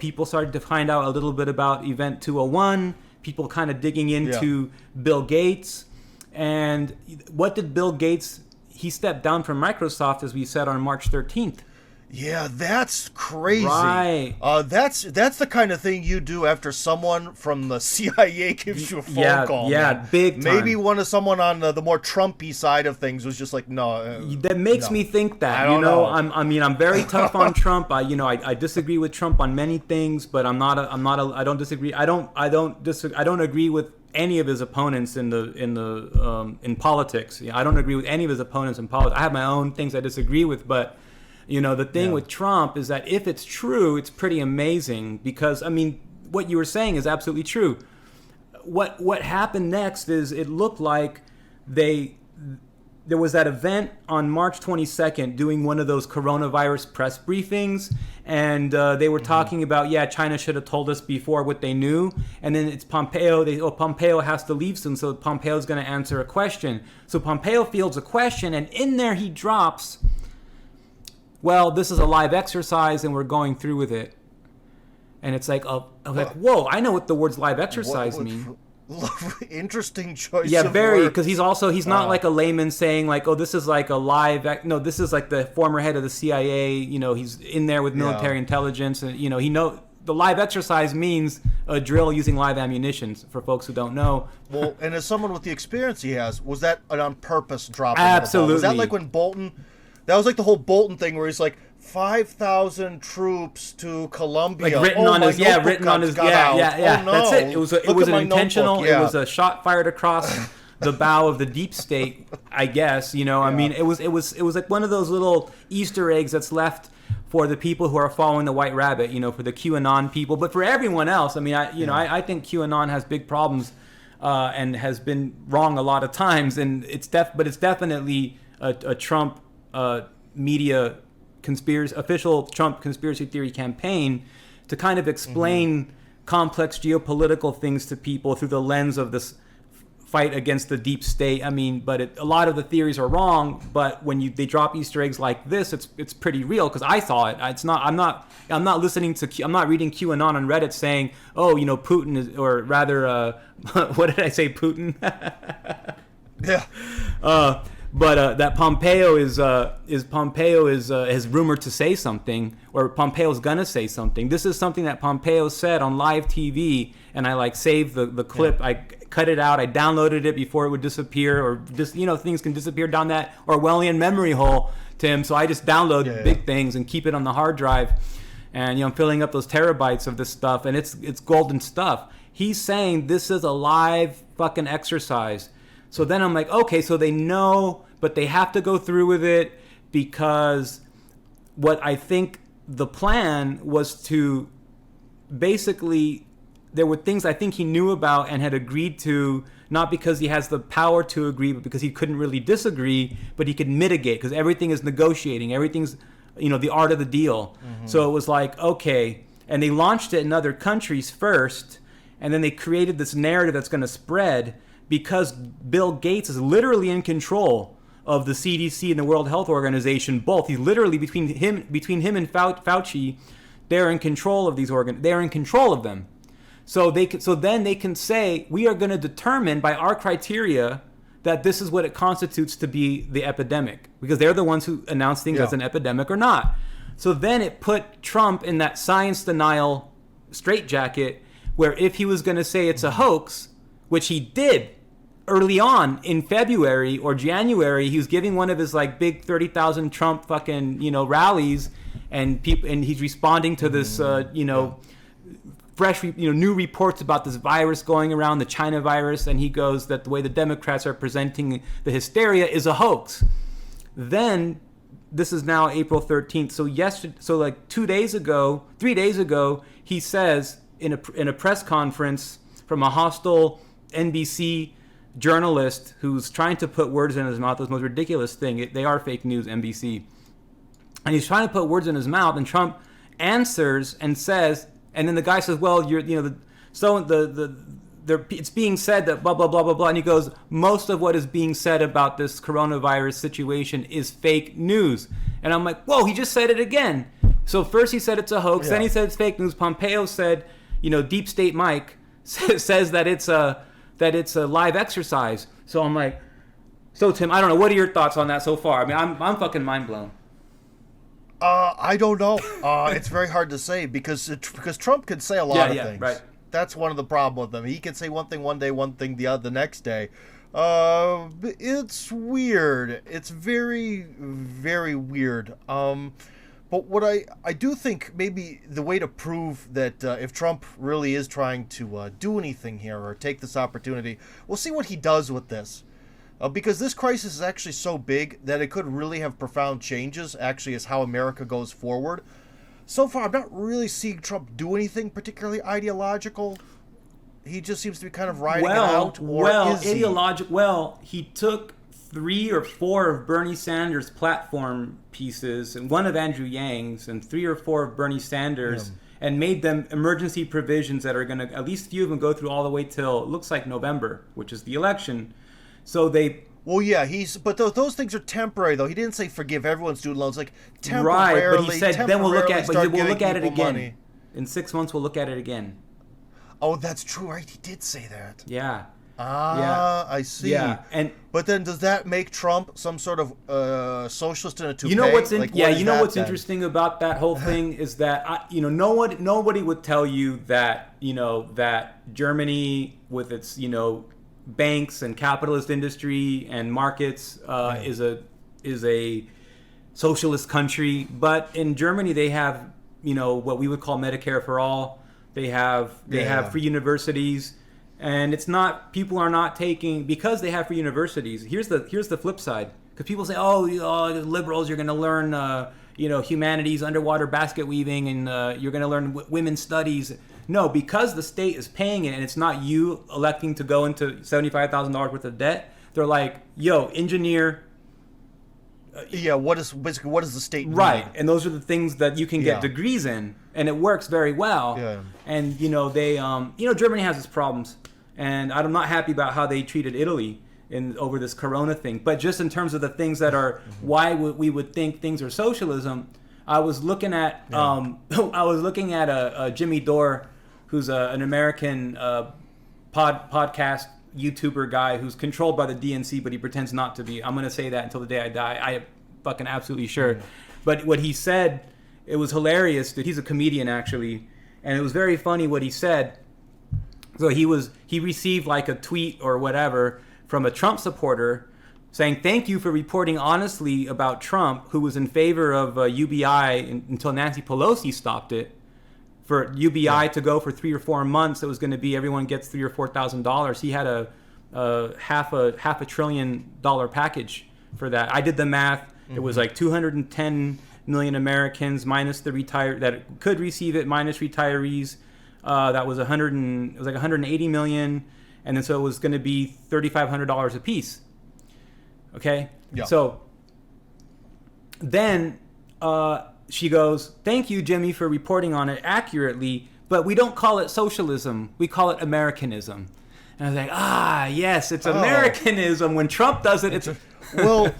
people started to find out a little bit about Event 201, people kind of digging into Bill Gates, and what did Bill Gates? He stepped down from Microsoft, as we said, on March 13th. Yeah, that's crazy. Right. That's the kind of thing you do after someone from the CIA gives you a phone call. Yeah, man. big time. Maybe someone on the more Trumpy side of things was just like, no. That makes me think that. I don't know. I'm very tough on Trump. I disagree with Trump on many things, but I don't disagree. I don't agree with any of his opponents in politics. I don't agree with any of his opponents in politics. I have my own things I disagree with, but the thing with Trump is that if it's true, it's pretty amazing because what you were saying is absolutely true. What happened next is it looked like there was that event on March 22nd doing one of those coronavirus press briefings, and they were talking about, China should have told us before what they knew, and then it's Pompeo. Pompeo has to leave soon, so Pompeo's going to answer a question. So Pompeo fields a question, and in there he drops, well, this is a live exercise, and we're going through with it. And it's like, whoa, I know what the words live exercise mean. Interesting choice. Yeah, of very, words. because he's not like a layman saying like, oh, this is like a live. No, this is like the former head of the CIA. He's in there with military intelligence, and the live exercise means a drill using live ammunition. For folks who don't know. Well, and as someone with the experience he has, was that an on purpose drop? Absolutely. Was that like when Bolton? That was like the whole Bolton thing where he's like 5,000 troops to Colombia, like written on his out. Yeah. Oh, no. That's it. It was an intentional. Notebook, yeah. It was a shot fired across the bow of the deep state, I guess. I mean, it was like one of those little Easter eggs that's left for the people who are following the White Rabbit. For the QAnon people, but for everyone else. I mean, I think QAnon has big problems and has been wrong a lot of times, and it's definitely a Trump media official Trump conspiracy theory campaign to kind of explain complex geopolitical things to people through the lens of this fight against the deep state. I mean, but a lot of the theories are wrong. But when they drop Easter eggs like this, it's pretty real because I saw it. It's not. I'm not listening to. I'm not reading QAnon on Reddit saying, oh, Putin is, or rather, what did I say, Putin? Yeah. But that Pompeo is rumored to say something, or Pompeo's gonna say something. This is something that Pompeo said on live TV, and I saved the clip. Yeah. I cut it out. I downloaded it before it would disappear, or just things can disappear down that Orwellian memory hole, Tim. So I just download big things and keep it on the hard drive, and I'm filling up those terabytes of this stuff, and it's golden stuff. He's saying this is a live fucking exercise. So then I'm like, okay, so they know, but they have to go through with it because what I think the plan was to basically, there were things I think he knew about and had agreed to, not because he has the power to agree, but because he couldn't really disagree, but he could mitigate because everything is negotiating. Everything's, the art of the deal. Mm-hmm. So it was like, okay, and they launched it in other countries first, and then they created this narrative that's going to spread because Bill Gates is literally in control of the CDC and the World Health Organization. Both. He's literally between him and Fauci. They're in control of these They're in control of them. So then they can say, we are going to determine by our criteria that this is what it constitutes to be the epidemic, because they're the ones who announce things as an epidemic or not. So then it put Trump in that science denial straitjacket, where if he was going to say it's a hoax, which he did early on in February or January, he was giving one of his like big 30,000 Trump fucking, rallies, and he's responding to this, fresh, new reports about this virus going around, the China virus, and he goes that the way the Democrats are presenting the hysteria is a hoax. Then, this is now April 13th. So like 3 days ago, he says in a press conference from a hostile NBC journalist who's trying to put words in his mouth, the most ridiculous thing. They are fake news, NBC. And he's trying to put words in his mouth, and Trump answers and says, and then the guy says, well, it's being said that blah, blah, blah, blah, blah. And he goes, most of what is being said about this coronavirus situation is fake news. And I'm like, whoa, he just said it again. So first he said it's a hoax. Then he said it's fake news. Pompeo said, Deep State Mike says that it's a live exercise. So I'm like, so Tim, I don't know. What are your thoughts on that so far? I mean, I'm fucking mind blown. I don't know. It's very hard to say because Trump can say a lot of things. Right. That's one of the problems with him. He can say one thing one day, one thing the next day. It's weird. It's very, very weird. But what I do think maybe the way to prove that if Trump really is trying to do anything here or take this opportunity, we'll see what he does with this. Because this crisis is actually so big that it could really have profound changes, actually, as how America goes forward. So far, I'm not really seeing Trump do anything particularly ideological. He just seems to be kind of riding it out. He took 3 or 4 of Bernie Sanders' platform pieces, and one of Andrew Yang's, and 3 or 4 of Bernie Sanders, and made them emergency provisions that are going to, at least a few of them, go through all the way till, it looks like November, which is the election. So they... Well, yeah, but those things are temporary, though. He didn't say forgive everyone student loans, like temporarily. Right, but he said then we'll look at it again. Money. In 6 months, we'll look at it again. Oh, that's true, right? He did say that. Yeah. I see. Yeah, but then does that make Trump some sort of socialist in a toupee? You know what's what's interesting about that whole thing is that nobody would tell you that that Germany with its banks and capitalist industry and markets is a socialist country, but in Germany they have what we would call Medicare for all. They have free universities, and it's not, people are not taking, because they have free universities. Here's the flip side, because people say, liberals, you're going to learn humanities, underwater basket weaving, and you're going to learn women's studies. No, because the state is paying it, and it's not you electing to go into $75,000 worth of debt. They're like, engineer. What is the state need? Right, and those are the things that you can get degrees in, and it works very well. Yeah. And they Germany has its problems, and I'm not happy about how they treated Italy over this Corona thing. But just in terms of the things that are why we would think things are socialism, I was looking at a Jimmy Dore, who's an American podcast YouTuber guy who's controlled by the DNC, but he pretends not to be. I'm going to say that until the day I die. I am fucking absolutely sure. Yeah. But what he said, it was hilarious. That he's a comedian, actually, and it was very funny what he said. So he received like a tweet or whatever from a Trump supporter saying, thank you for reporting honestly about Trump, who was in favor of UBI until Nancy Pelosi stopped it. For UBI to go for 3 or 4 months, it was going to be everyone gets $3,000 or $4,000. He had a half a $500 billion package for that. I did the math. Mm-hmm. It was like 210 million Americans minus the that could receive it, minus retirees. That was 180 million, and then so it was going to be $3,500 a piece. Okay. Yeah. So then. She goes, thank you, Jimmy, for reporting on it accurately, but we don't call it socialism. We call it Americanism. And I was like, yes, it's Americanism. When Trump does it, it's... Well,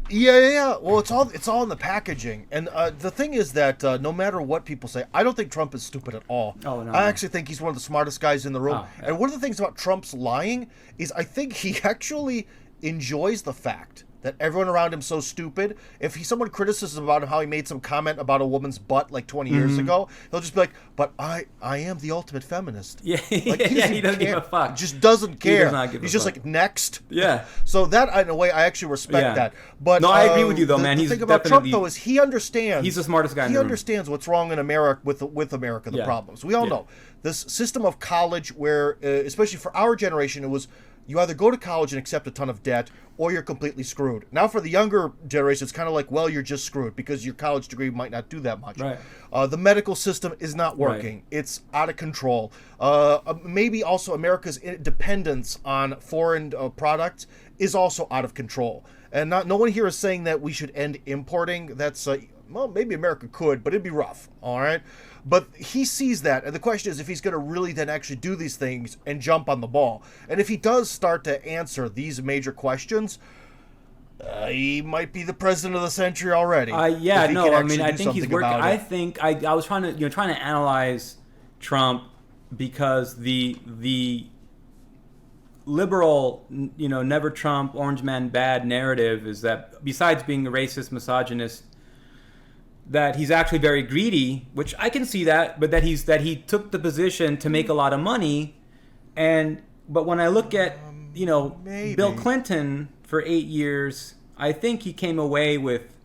yeah. Well, it's all in the packaging, and the thing is that no matter what people say, I don't think Trump is stupid at all. Oh, no, I no. actually think he's one of the smartest guys in the room. Oh, yeah. And one of the things about Trump's lying is I think he actually enjoys the fact that everyone around him's so stupid. If someone criticizes about him how he made some comment about a woman's butt like 20 years ago, he'll just be like, "But I am the ultimate feminist." Yeah, Like, he doesn't give a fuck. Just doesn't care. He does not give He's a just fuck. like, next. Yeah. So that, in a way, I actually respect Yeah. that. But No, I agree with you, though, man. The He's thing about Trump, definitely- though, is he understands. He's the smartest guy in He the room. understands what's wrong in America with America, the Yeah. problems. We all Yeah. know this system of college, where especially for our generation, it was you either go to college and accept a ton of debt, or you're completely screwed. Now, for the younger generation, it's kind of like, well, you're just screwed because your college degree might not do that much. Right. The medical system is not working. Right. It's out of control. Maybe also America's dependence on foreign products is also out of control. And no one here is saying that we should end importing. That's well, maybe America could, but it'd be rough. All right. But he sees that, and the question is if he's going to really then actually do these things and jump on the ball. And if he does start to answer these major questions, he might be the president of the century already. Yeah, if he no, can I actually mean, I do think he's something working. about I it. think I was trying to analyze Trump because the liberal, never Trump, orange man bad narrative is that besides being a racist, misogynist, that he's actually very greedy, which I can see that, but that he took the position to make a lot of money, but when I look at Maybe. Bill Clinton for 8 years, I think he came away with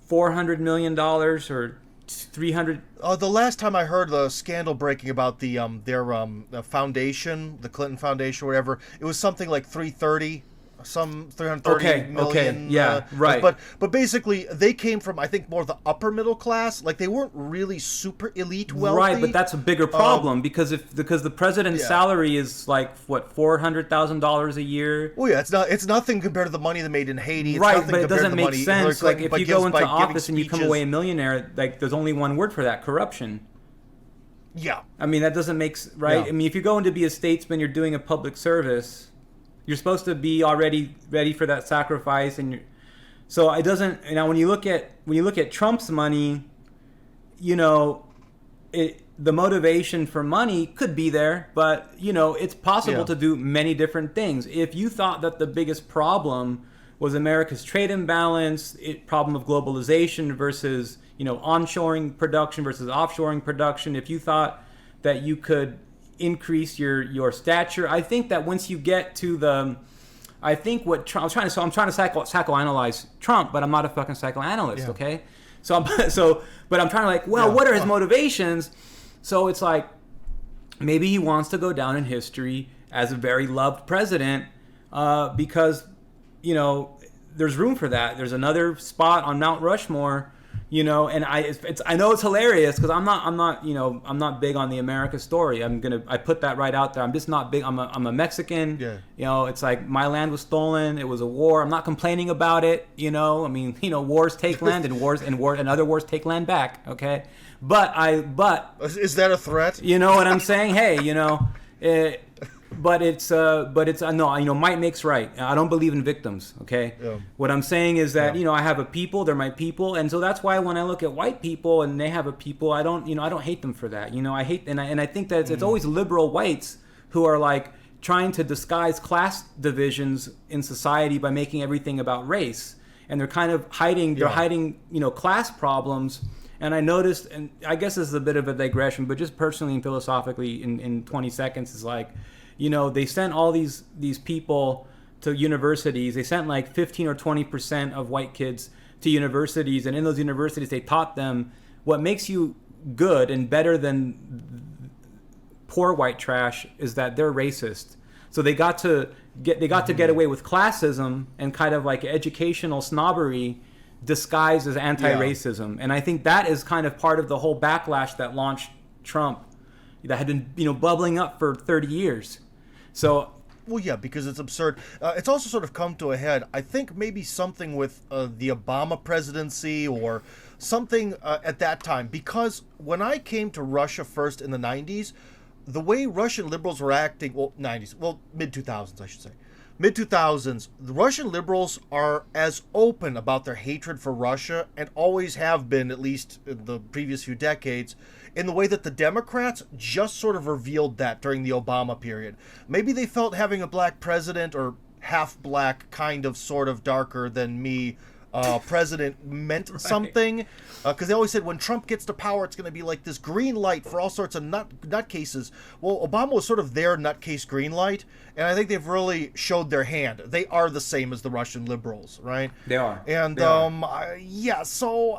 $400 million or 300. The last time I heard the scandal breaking about the foundation, the Clinton Foundation, or whatever, it was something like 330. Some 330 million. Yeah, right. But basically, they came from, I think, more the upper middle class. Like, they weren't really super elite wealthy. Right, but that's a bigger problem because the president's salary is like what, $400,000 a year. Well, yeah, it's nothing compared to the money they made in Haiti. It's Right, nothing but it compared to doesn't the make money sense. Hillary Like, if Clinton you go gives into by office giving and you come speeches. away a millionaire, like, there's only one word for that: corruption. Yeah. I mean, that doesn't make right. Yeah. I mean, if you go in to be a statesman, you're doing a public service. You're supposed to be already ready for that sacrifice, so it doesn't. When you look at Trump's money, the motivation for money could be there, but it's possible to do many different things. If you thought that the biggest problem was America's trade imbalance, problem of globalization versus onshoring production versus offshoring production, if you thought that you could increase your stature, I think that once you get to I think what Trump, I'm trying to psychoanalyze Trump, but I'm not a fucking psychoanalyst, okay? But I'm trying to what are his motivations? So it's like maybe he wants to go down in history as a very loved president because there's room for that. There's another spot on Mount Rushmore. And I know it's hilarious because I'm not big on the America story. I put that right out there. I'm just not big. I'm a Mexican. Yeah. It's like my land was stolen. It was a war. I'm not complaining about it. I mean, wars take land and other wars take land back. Okay, but Is that a threat? you know what I'm saying? Hey, but it's no, might makes right. I don't believe in victims. Okay. Yeah. What I'm saying is that I have a people. They're my people, and so that's why when I look at white people and they have a people, I don't hate them for that. I hate and I think that it's always liberal whites who are like trying to disguise class divisions in society by making everything about race, and they're kind of hiding. They're hiding class problems. And I noticed, and I guess this is a bit of a digression, but just personally and philosophically in 20 seconds is like, they sent all these people to universities. They sent like 15 or 20% of white kids to universities. And in those universities, they taught them what makes you good and better than poor white trash is that they're racist. So they got to get away with classism and kind of like educational snobbery disguised as anti-racism. And I think that is kind of part of the whole backlash that launched Trump that had been bubbling up for 30 years. So Well, yeah, because it's absurd. It's also sort of come to a head. I think maybe something with the Obama presidency or something at that time. Because when I came to Russia first in the 90s, the way Russian liberals were acting, well, 90s, well, mid-2000s, I should say. mid 2000s, the Russian liberals are as open about their hatred for Russia, and always have been, at least in the previous few decades, in the way that the Democrats just sort of revealed that during the Obama period. Maybe they felt having a black president, or half black, kind of sort of darker than me, president meant Right. something, because they always said when Trump gets to power, it's going to be like this green light for all sorts of nutcases. Well, Obama was sort of their nutcase green light, and I think they've really showed their hand. They are the same as the Russian liberals, right? They are. And They are. yeah, so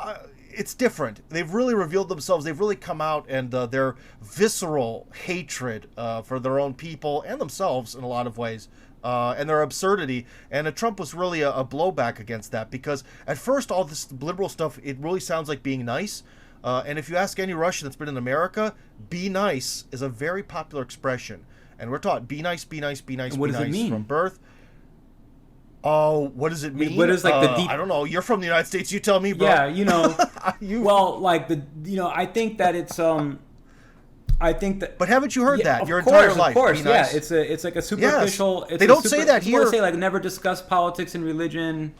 it's different. They've really revealed themselves. They've really come out, and their visceral hatred for their own people and themselves in a lot of ways. And their absurdity, and Trump was really a blowback against that, because at first all this liberal stuff, it really sounds like being nice, and if you ask any Russian that's been in America, be nice is a very popular expression, and we're taught be nice, be nice, be nice, And what be does it nice mean? from birth. Oh, what does it mean? What is like the deep? I don't know. You're from the United States. You tell me, bro. Yeah, you know. You- Well, like I think that it's I think that. But haven't you heard Yeah, that of your course, entire life? Of course, Be nice. yeah. It's like a superficial. It's They a don't say that people here. say like never discuss politics and religion.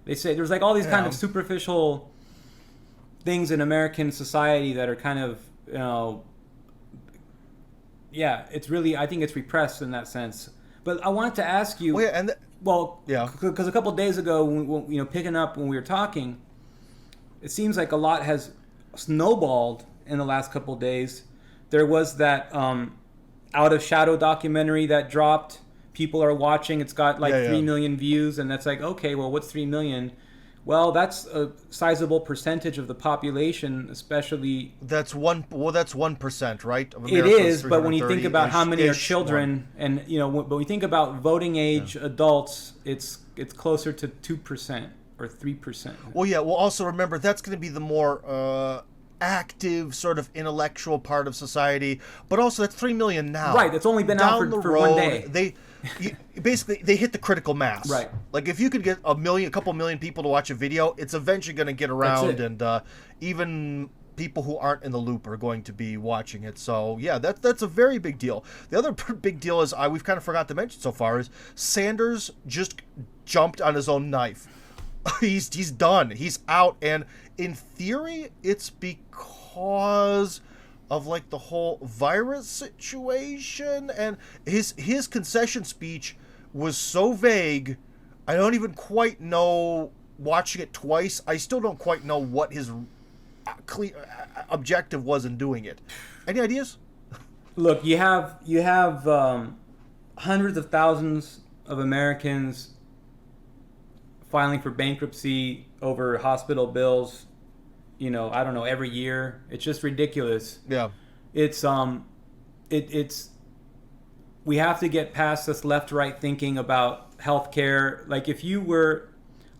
They say there's like all these kind Yeah. of superficial things in American society that are kind of yeah. It's really, I think it's repressed in that sense. But I wanted to ask you. Well, yeah, and Well, Yeah. because a couple of days ago, picking up when we were talking, it seems like a lot has snowballed in the last couple of days. There was that Out of Shadow documentary that dropped. People are watching. It's got like 3 million views, and that's like, okay, well, what's 3 million? Well, that's a sizable percentage of the population, especially. that's 1%, right? Of It America's is, but when you think about how many are 330-ish, children, and but when you think about voting age adults, it's closer to 2% or 3%. Well, yeah. Well, also remember that's going to be the more active, sort of intellectual part of society. But also, that's 3 million now. Right. It's only been out Down the for road, one day. Basically they hit the critical mass. Right. Like if you could get a couple million people to watch a video, it's eventually going to get around, it. and even people who aren't in the loop are going to be watching it. So yeah, that's a very big deal. The other big deal is we've kind of forgot to mention so far is Sanders just jumped on his own knife. He's done. He's out, and in theory, it's because of like the whole virus situation, and his concession speech was so vague. I don't even quite know. Watching it twice, I still don't quite know what his objective was in doing it. Any ideas? Look, you have hundreds of thousands of Americans filing for bankruptcy over hospital bills. I don't know, every year. It's just ridiculous. Yeah. It's we have to get past this left-right thinking about healthcare. Like if you were,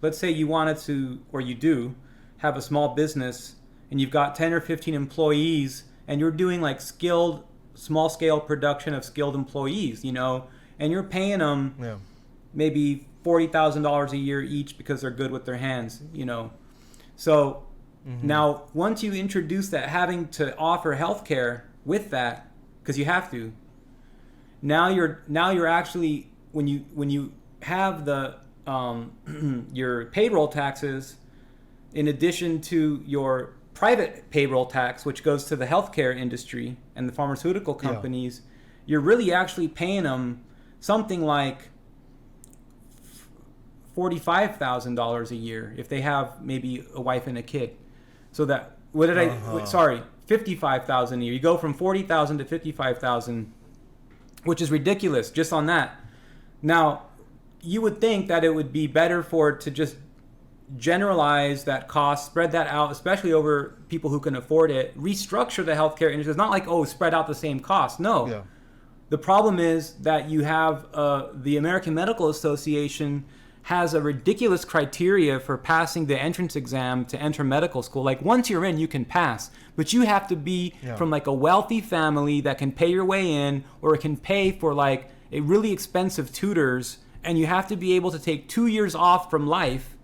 let's say you wanted to, or you do, have a small business and you've got 10 or 15 employees and you're doing like skilled, small-scale production of skilled employees, and you're paying them maybe $40,000 a year each because they're good with their hands, So now, once you introduce that, having to offer healthcare with that, because you have to, now you're actually when you have the your payroll taxes, in addition to your private payroll tax, which goes to the healthcare industry and the pharmaceutical companies, you're really actually paying them something like $45,000 a year if they have maybe a wife and a kid. So that $55,000 a year. You go from $40,000 to $55,000, which is ridiculous just on that. Now, you would think that it would be better for it to just generalize that cost, spread that out, especially over people who can afford it, restructure the healthcare industry. It's not like, spread out the same cost. No. Yeah. The problem is that you have the American Medical Association has a ridiculous criteria for passing the entrance exam to enter medical school. Like once you're in, you can pass, but you have to be from like a wealthy family that can pay your way in, or can pay for like a really expensive tutors, and you have to be able to take 2 years off from life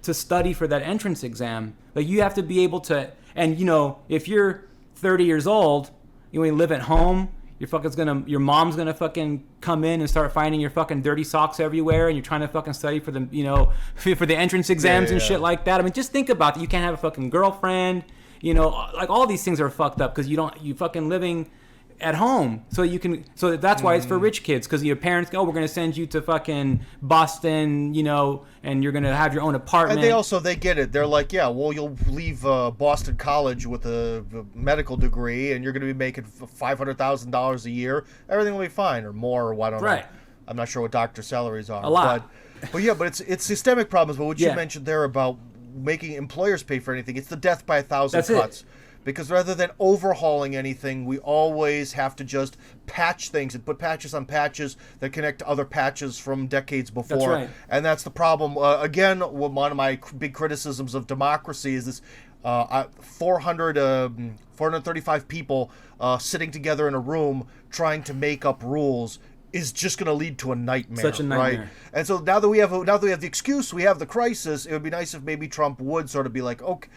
to study for that entrance exam. Like you have to be able to, and if you're 30 years old, you live at home, your mom's gonna fucking come in and start finding your fucking dirty socks everywhere, and you're trying to fucking study for the, for the entrance exams and shit like that. I mean, just think about that. You can't have a fucking girlfriend, like all these things are fucked up because you fucking living at home, so that's why it's for rich kids, because your parents go, we're going to send you to fucking Boston, and you're going to have your own apartment. And they get it. They're like, yeah, well, you'll leave Boston College with a medical degree, and you're going to be making $500,000 a year. Everything will be fine, or more, or I don't know. I'm not sure what doctor salaries are. A lot. But it's systemic problems. But what you mentioned there about making employers pay for anything, it's the death by 1,000 cuts. Because rather than overhauling anything, we always have to just patch things and put patches on patches that connect to other patches from decades before. That's right. And that's the problem. Again, one of my big criticisms of democracy is this 435 people sitting together in a room trying to make up rules is just going to lead to a nightmare. Such a nightmare. Right? And so now that we have the excuse, we have the crisis, it would be nice if maybe Trump would sort of be like, okay,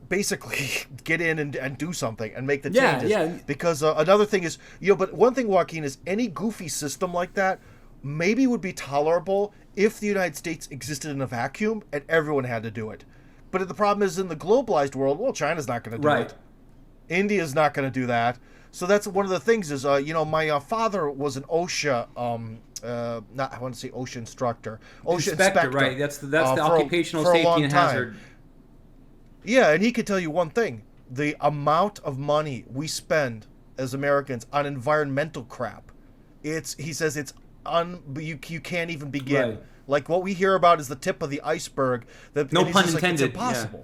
basically get in and do something and make the changes. Yeah. Because another thing is, but one thing, Joaquin, is any goofy system like that maybe would be tolerable if the United States existed in a vacuum and everyone had to do it. But the problem is in the globalized world, well, China's not going to do it. India's not going to do that. So that's one of the things is, my father was an OSHA, I want to say OSHA instructor. OSHA inspector. Right. That's the occupational safety and hazard. Yeah, and he could tell you one thing. The amount of money we spend as Americans on environmental crap, he says you can't even begin. Right. Like what we hear about is the tip of the iceberg. No pun intended. It's impossible.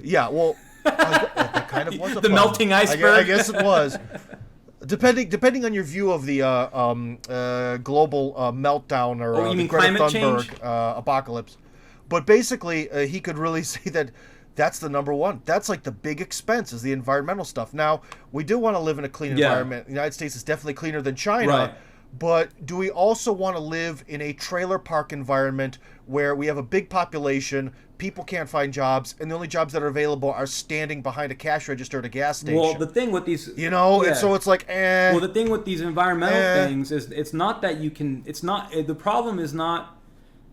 Yeah, well, that kind of was a the pun. Melting iceberg. I guess it was. Depending on your view of the global meltdown or you mean Greta climate Thunberg change? Apocalypse. But basically, he could really say that that's the number one. That's like the big expense is the environmental stuff. Now, we do want to live in a clean environment. The United States is definitely cleaner than China. Right. But do we also want to live in a trailer park environment where we have a big population, people can't find jobs, and the only jobs that are available are standing behind a cash register at a gas station? Well, the thing with these... and so it's like, Well, the thing with these environmental things is it's not that you can... The problem is not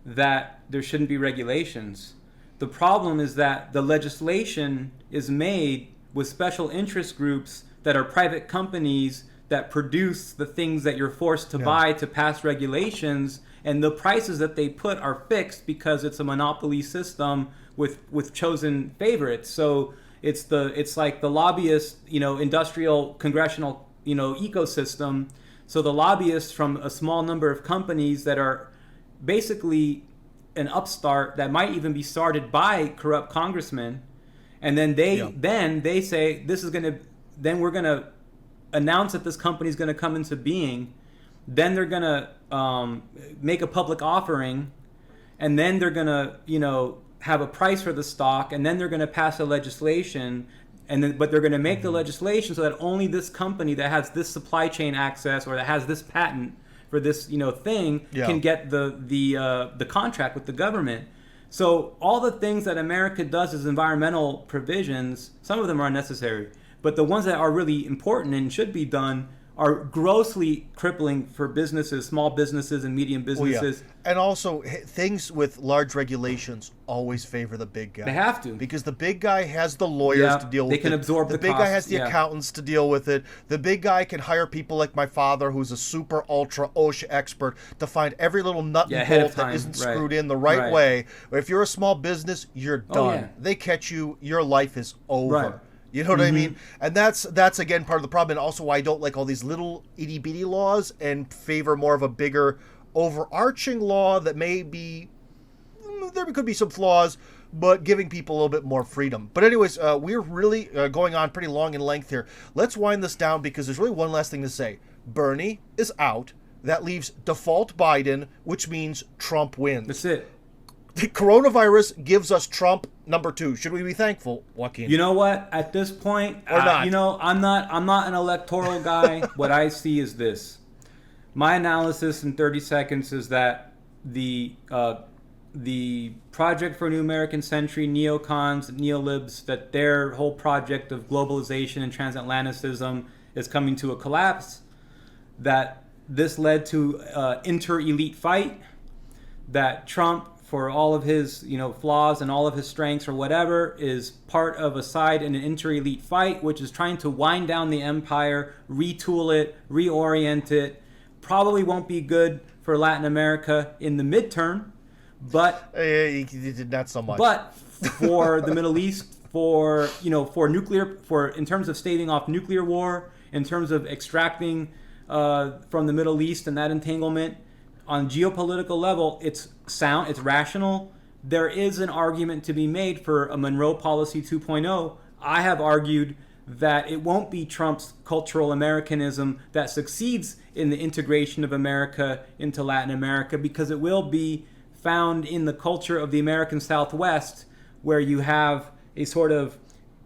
that there shouldn't be regulations. The problem is that the legislation is made with special interest groups that are private companies that produce the things that you're forced to buy to pass regulations, and the prices that they put are fixed because it's a monopoly system with chosen favorites. So it's like the lobbyist, industrial congressional, ecosystem. So the lobbyists from a small number of companies that are basically an upstart that might even be started by corrupt congressmen, and then they say we're gonna announce that this company is gonna come into being, then they're gonna make a public offering, and then they're gonna have a price for the stock, and then they're gonna pass a legislation, but they're gonna make the legislation so that only this company that has this supply chain access or that has this patent for this thing can get the contract with the government. So all the things that America does as environmental provisions, some of them are unnecessary, but the ones that are really important and should be done are grossly crippling for businesses, small businesses and medium businesses. And also, things with large regulations always favor the big guy. They have to. Because the big guy has the lawyers to deal with it. They can absorb the big costs. guy has the accountants to deal with it. The big guy can hire people like my father, who's a super ultra OSHA expert, to find every little nut and bolt that isn't screwed in the right way. If you're a small business, you're done. They catch you, your life is over. Right. You know what I mean? And that's again part of the problem, and also why I don't like all these little itty bitty laws and favor more of a bigger overarching law that may be, there could be some flaws, but giving people a little bit more freedom. But anyways, we're really going on pretty long in length here. Let's wind this down because there's really one last thing to say. Bernie is out. That leaves default Biden, which means Trump wins. That's it. The coronavirus gives us Trump number 2. Should we be thankful, Joaquin? You know what? At this point, or not? I'm not an electoral guy. What I see is this. My analysis in 30 seconds is that the Project for a New American Century, neocons, neolibs, that their whole project of globalization and transatlanticism is coming to a collapse, that this led to inter-elite fight, that Trump, for all of his flaws and all of his strengths or whatever, is part of a side in an inter-elite fight, which is trying to wind down the empire, retool it, reorient it. Probably won't be good for Latin America in the midterm, but not so much. But for the Middle East, for nuclear, in terms of staving off nuclear war, in terms of extracting from the Middle East and that entanglement, on geopolitical level, it's sound, it's rational. There is an argument to be made for a Monroe Policy 2.0. I have argued that it won't be Trump's cultural Americanism that succeeds in the integration of America into Latin America, because it will be found in the culture of the American Southwest, where you have a sort of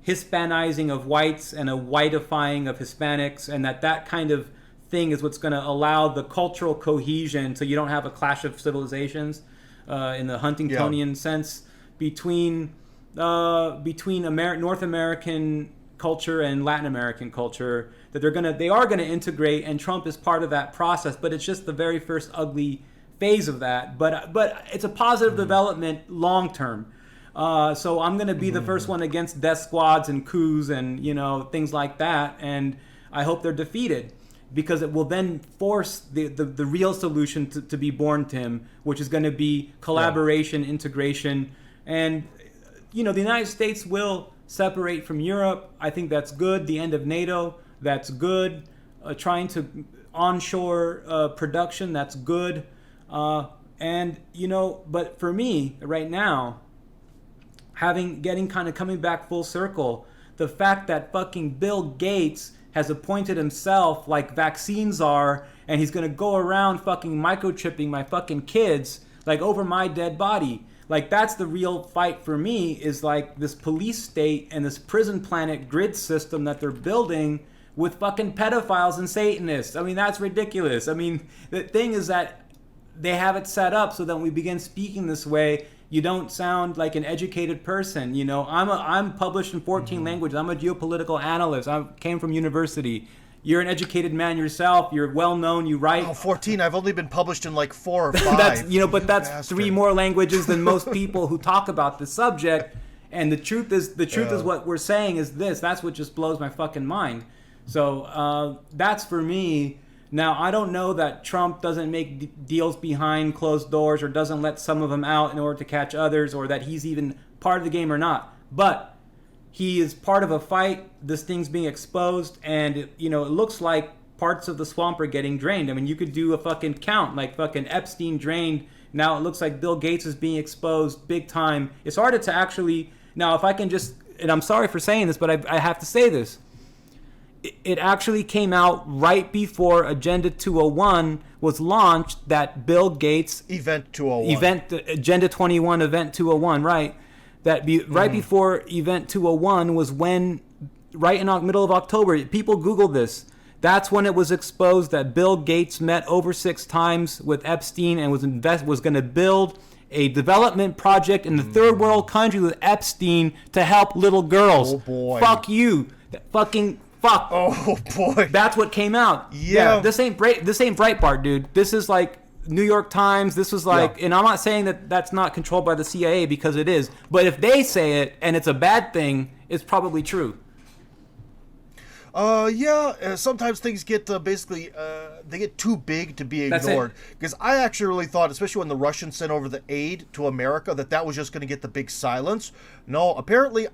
Hispanizing of whites and a whiteifying of Hispanics, and that kind of thing is what's going to allow the cultural cohesion, so you don't have a clash of civilizations in the Huntingtonian sense between North American culture and Latin American culture, that they are gonna integrate, and Trump is part of that process, but it's just the very first ugly phase of that. But it's a positive development long term. So I'm gonna be the first one against death squads and coups and things like that, and I hope they're defeated, because it will then force the real solution to be born, Tim, which is going to be collaboration, integration. And, the United States will separate from Europe. I think that's good. The end of NATO, that's good. Trying to onshore production, that's good. But for me, right now, coming back full circle, the fact that fucking Bill Gates has appointed himself like vaccine czar, and he's gonna go around fucking microchipping my fucking kids like over my dead body. Like, that's the real fight for me, is like this police state and this prison planet grid system that they're building with fucking pedophiles and Satanists. I mean, that's ridiculous. I mean, the thing is that they have it set up so that when we begin speaking this way, you don't sound like an educated person. I'm published in 14 languages. I'm a geopolitical analyst. I came from university. You're an educated man yourself. You're well known. You write. Oh, 14. I've only been published in like 4 or 5. But that's bastard. 3 more languages than most people who talk about the subject. And the truth is what we're saying is this. That's what just blows my fucking mind. So that's for me. Now, I don't know that Trump doesn't make deals behind closed doors, or doesn't let some of them out in order to catch others, or that he's even part of the game or not. But he is part of a fight. This thing's being exposed, and it looks like parts of the swamp are getting drained. I mean, you could do a fucking count, like fucking Epstein drained. Now it looks like Bill Gates is being exposed big time. It's harder to actually... Now, if I can just... And I'm sorry for saying this, but I have to say this. It actually came out right before Agenda 201 was launched, that Bill Gates... Event 201. Agenda 21, Event 201, right? Right before Event 201 was when, right in the middle of October, people Googled this. That's when it was exposed that Bill Gates met over 6 times with Epstein and was going to build a development project in the third world country with Epstein to help little girls. Oh, boy. Fuck you. Fucking... Fuck. Oh boy. That's what came out. Yeah. This ain't Breitbart, dude. This is like New York Times. This was like, and I'm not saying that that's not controlled by the CIA, because it is. But if they say it and it's a bad thing, it's probably true. Sometimes things get they get too big to be ignored. Because I actually really thought, especially when the Russians sent over the aid to America, that was just going to get the big silence. No, apparently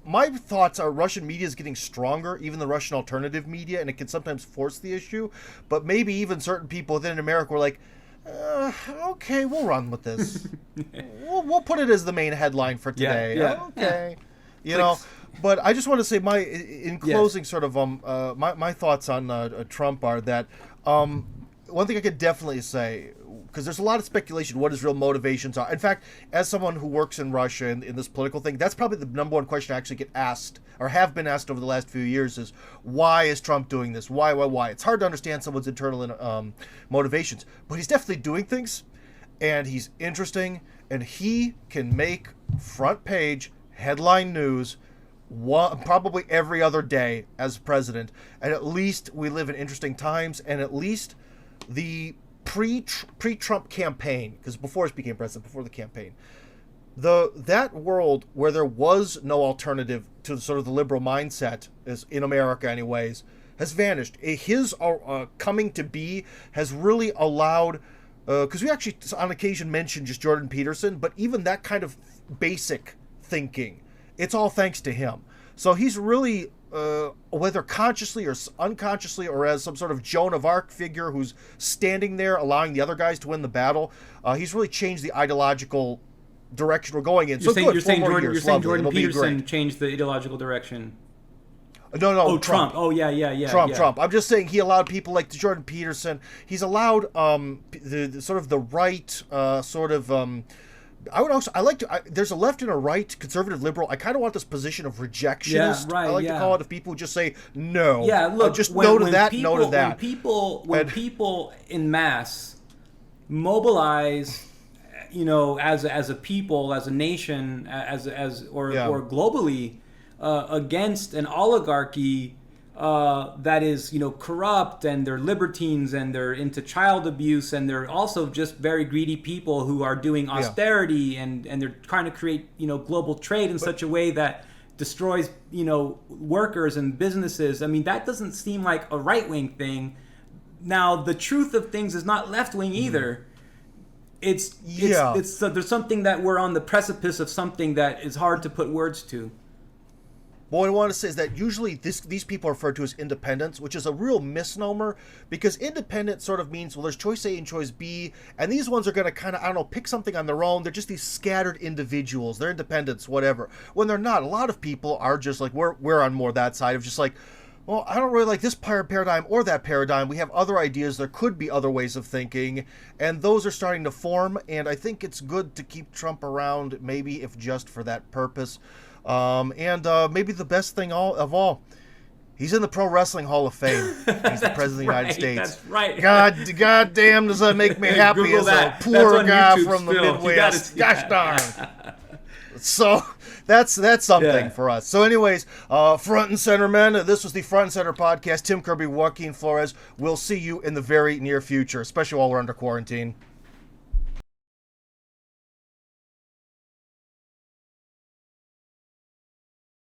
my thoughts are Russian media is getting stronger, even the Russian alternative media, and it can sometimes force the issue. But maybe even certain people within America were like, okay, we'll run with this. we'll put it as the main headline for today. Yeah. Okay. But I just want to say in closing, sort of my thoughts on Trump are that one thing I could definitely say, because there's a lot of speculation what his real motivations are. In fact, as someone who works in Russia in this political thing, that's probably the number one question I actually get asked, or have been asked over the last few years, is why is Trump doing this? Why? It's hard to understand someone's internal motivations, but he's definitely doing things, and he's interesting, and he can make front page headline news probably every other day as president. And at least we live in interesting times, and at least the pre-Trump campaign, because before he became president, before the campaign, that world where there was no alternative to sort of the liberal mindset, is in America anyways, has vanished. His coming to be has really allowed, because we actually on occasion mention just Jordan Peterson, but even that kind of basic thinking, it's all thanks to him. So he's really, whether consciously or unconsciously, or as some sort of Joan of Arc figure who's standing there allowing the other guys to win the battle, he's really changed the ideological direction we're going in. You're saying Jordan Peterson changed the ideological direction. No, Oh, Trump. Oh, yeah. Trump. I'm just saying he allowed people like Jordan Peterson. He's allowed the sort of the right there's a left and a right, conservative, liberal. I kind of want this position of rejectionist. Yeah, right, I like to call it, if people just say no. Yeah, look, just no to that, no to that. When people in mass mobilize, as a people, as a nation, or globally, against an oligarchy that is, corrupt, and they're libertines, and they're into child abuse, and they're also just very greedy people who are doing austerity, and they're trying to create, global trade in such a way that destroys, workers and businesses. I mean, that doesn't seem like a right-wing thing. Now, the truth of things is not left-wing either. There's something that we're on the precipice of, something that is hard to put words to. What I want to say is that usually these people are referred to as independents, which is a real misnomer, because independent sort of means, well, there's choice A and choice B, and these ones are going to kind of, pick something on their own. They're just these scattered individuals. They're independents, whatever. When they're not, a lot of people are just like, we're on more that side of just like, well, I don't really like this paradigm or that paradigm. We have other ideas. There could be other ways of thinking, and those are starting to form, and I think it's good to keep Trump around, maybe if just for that purpose. Maybe the best thing of all, he's in the Pro Wrestling Hall of Fame. He's the President of the United States. That's right. God damn, does that make me happy as a poor guy from the Midwest. Gosh darn. So that's something for us. So anyways, front and center, men, this was the Front and Center podcast. Tim Kirby, Joaquin Flores. We'll see you in the very near future, especially while we're under quarantine.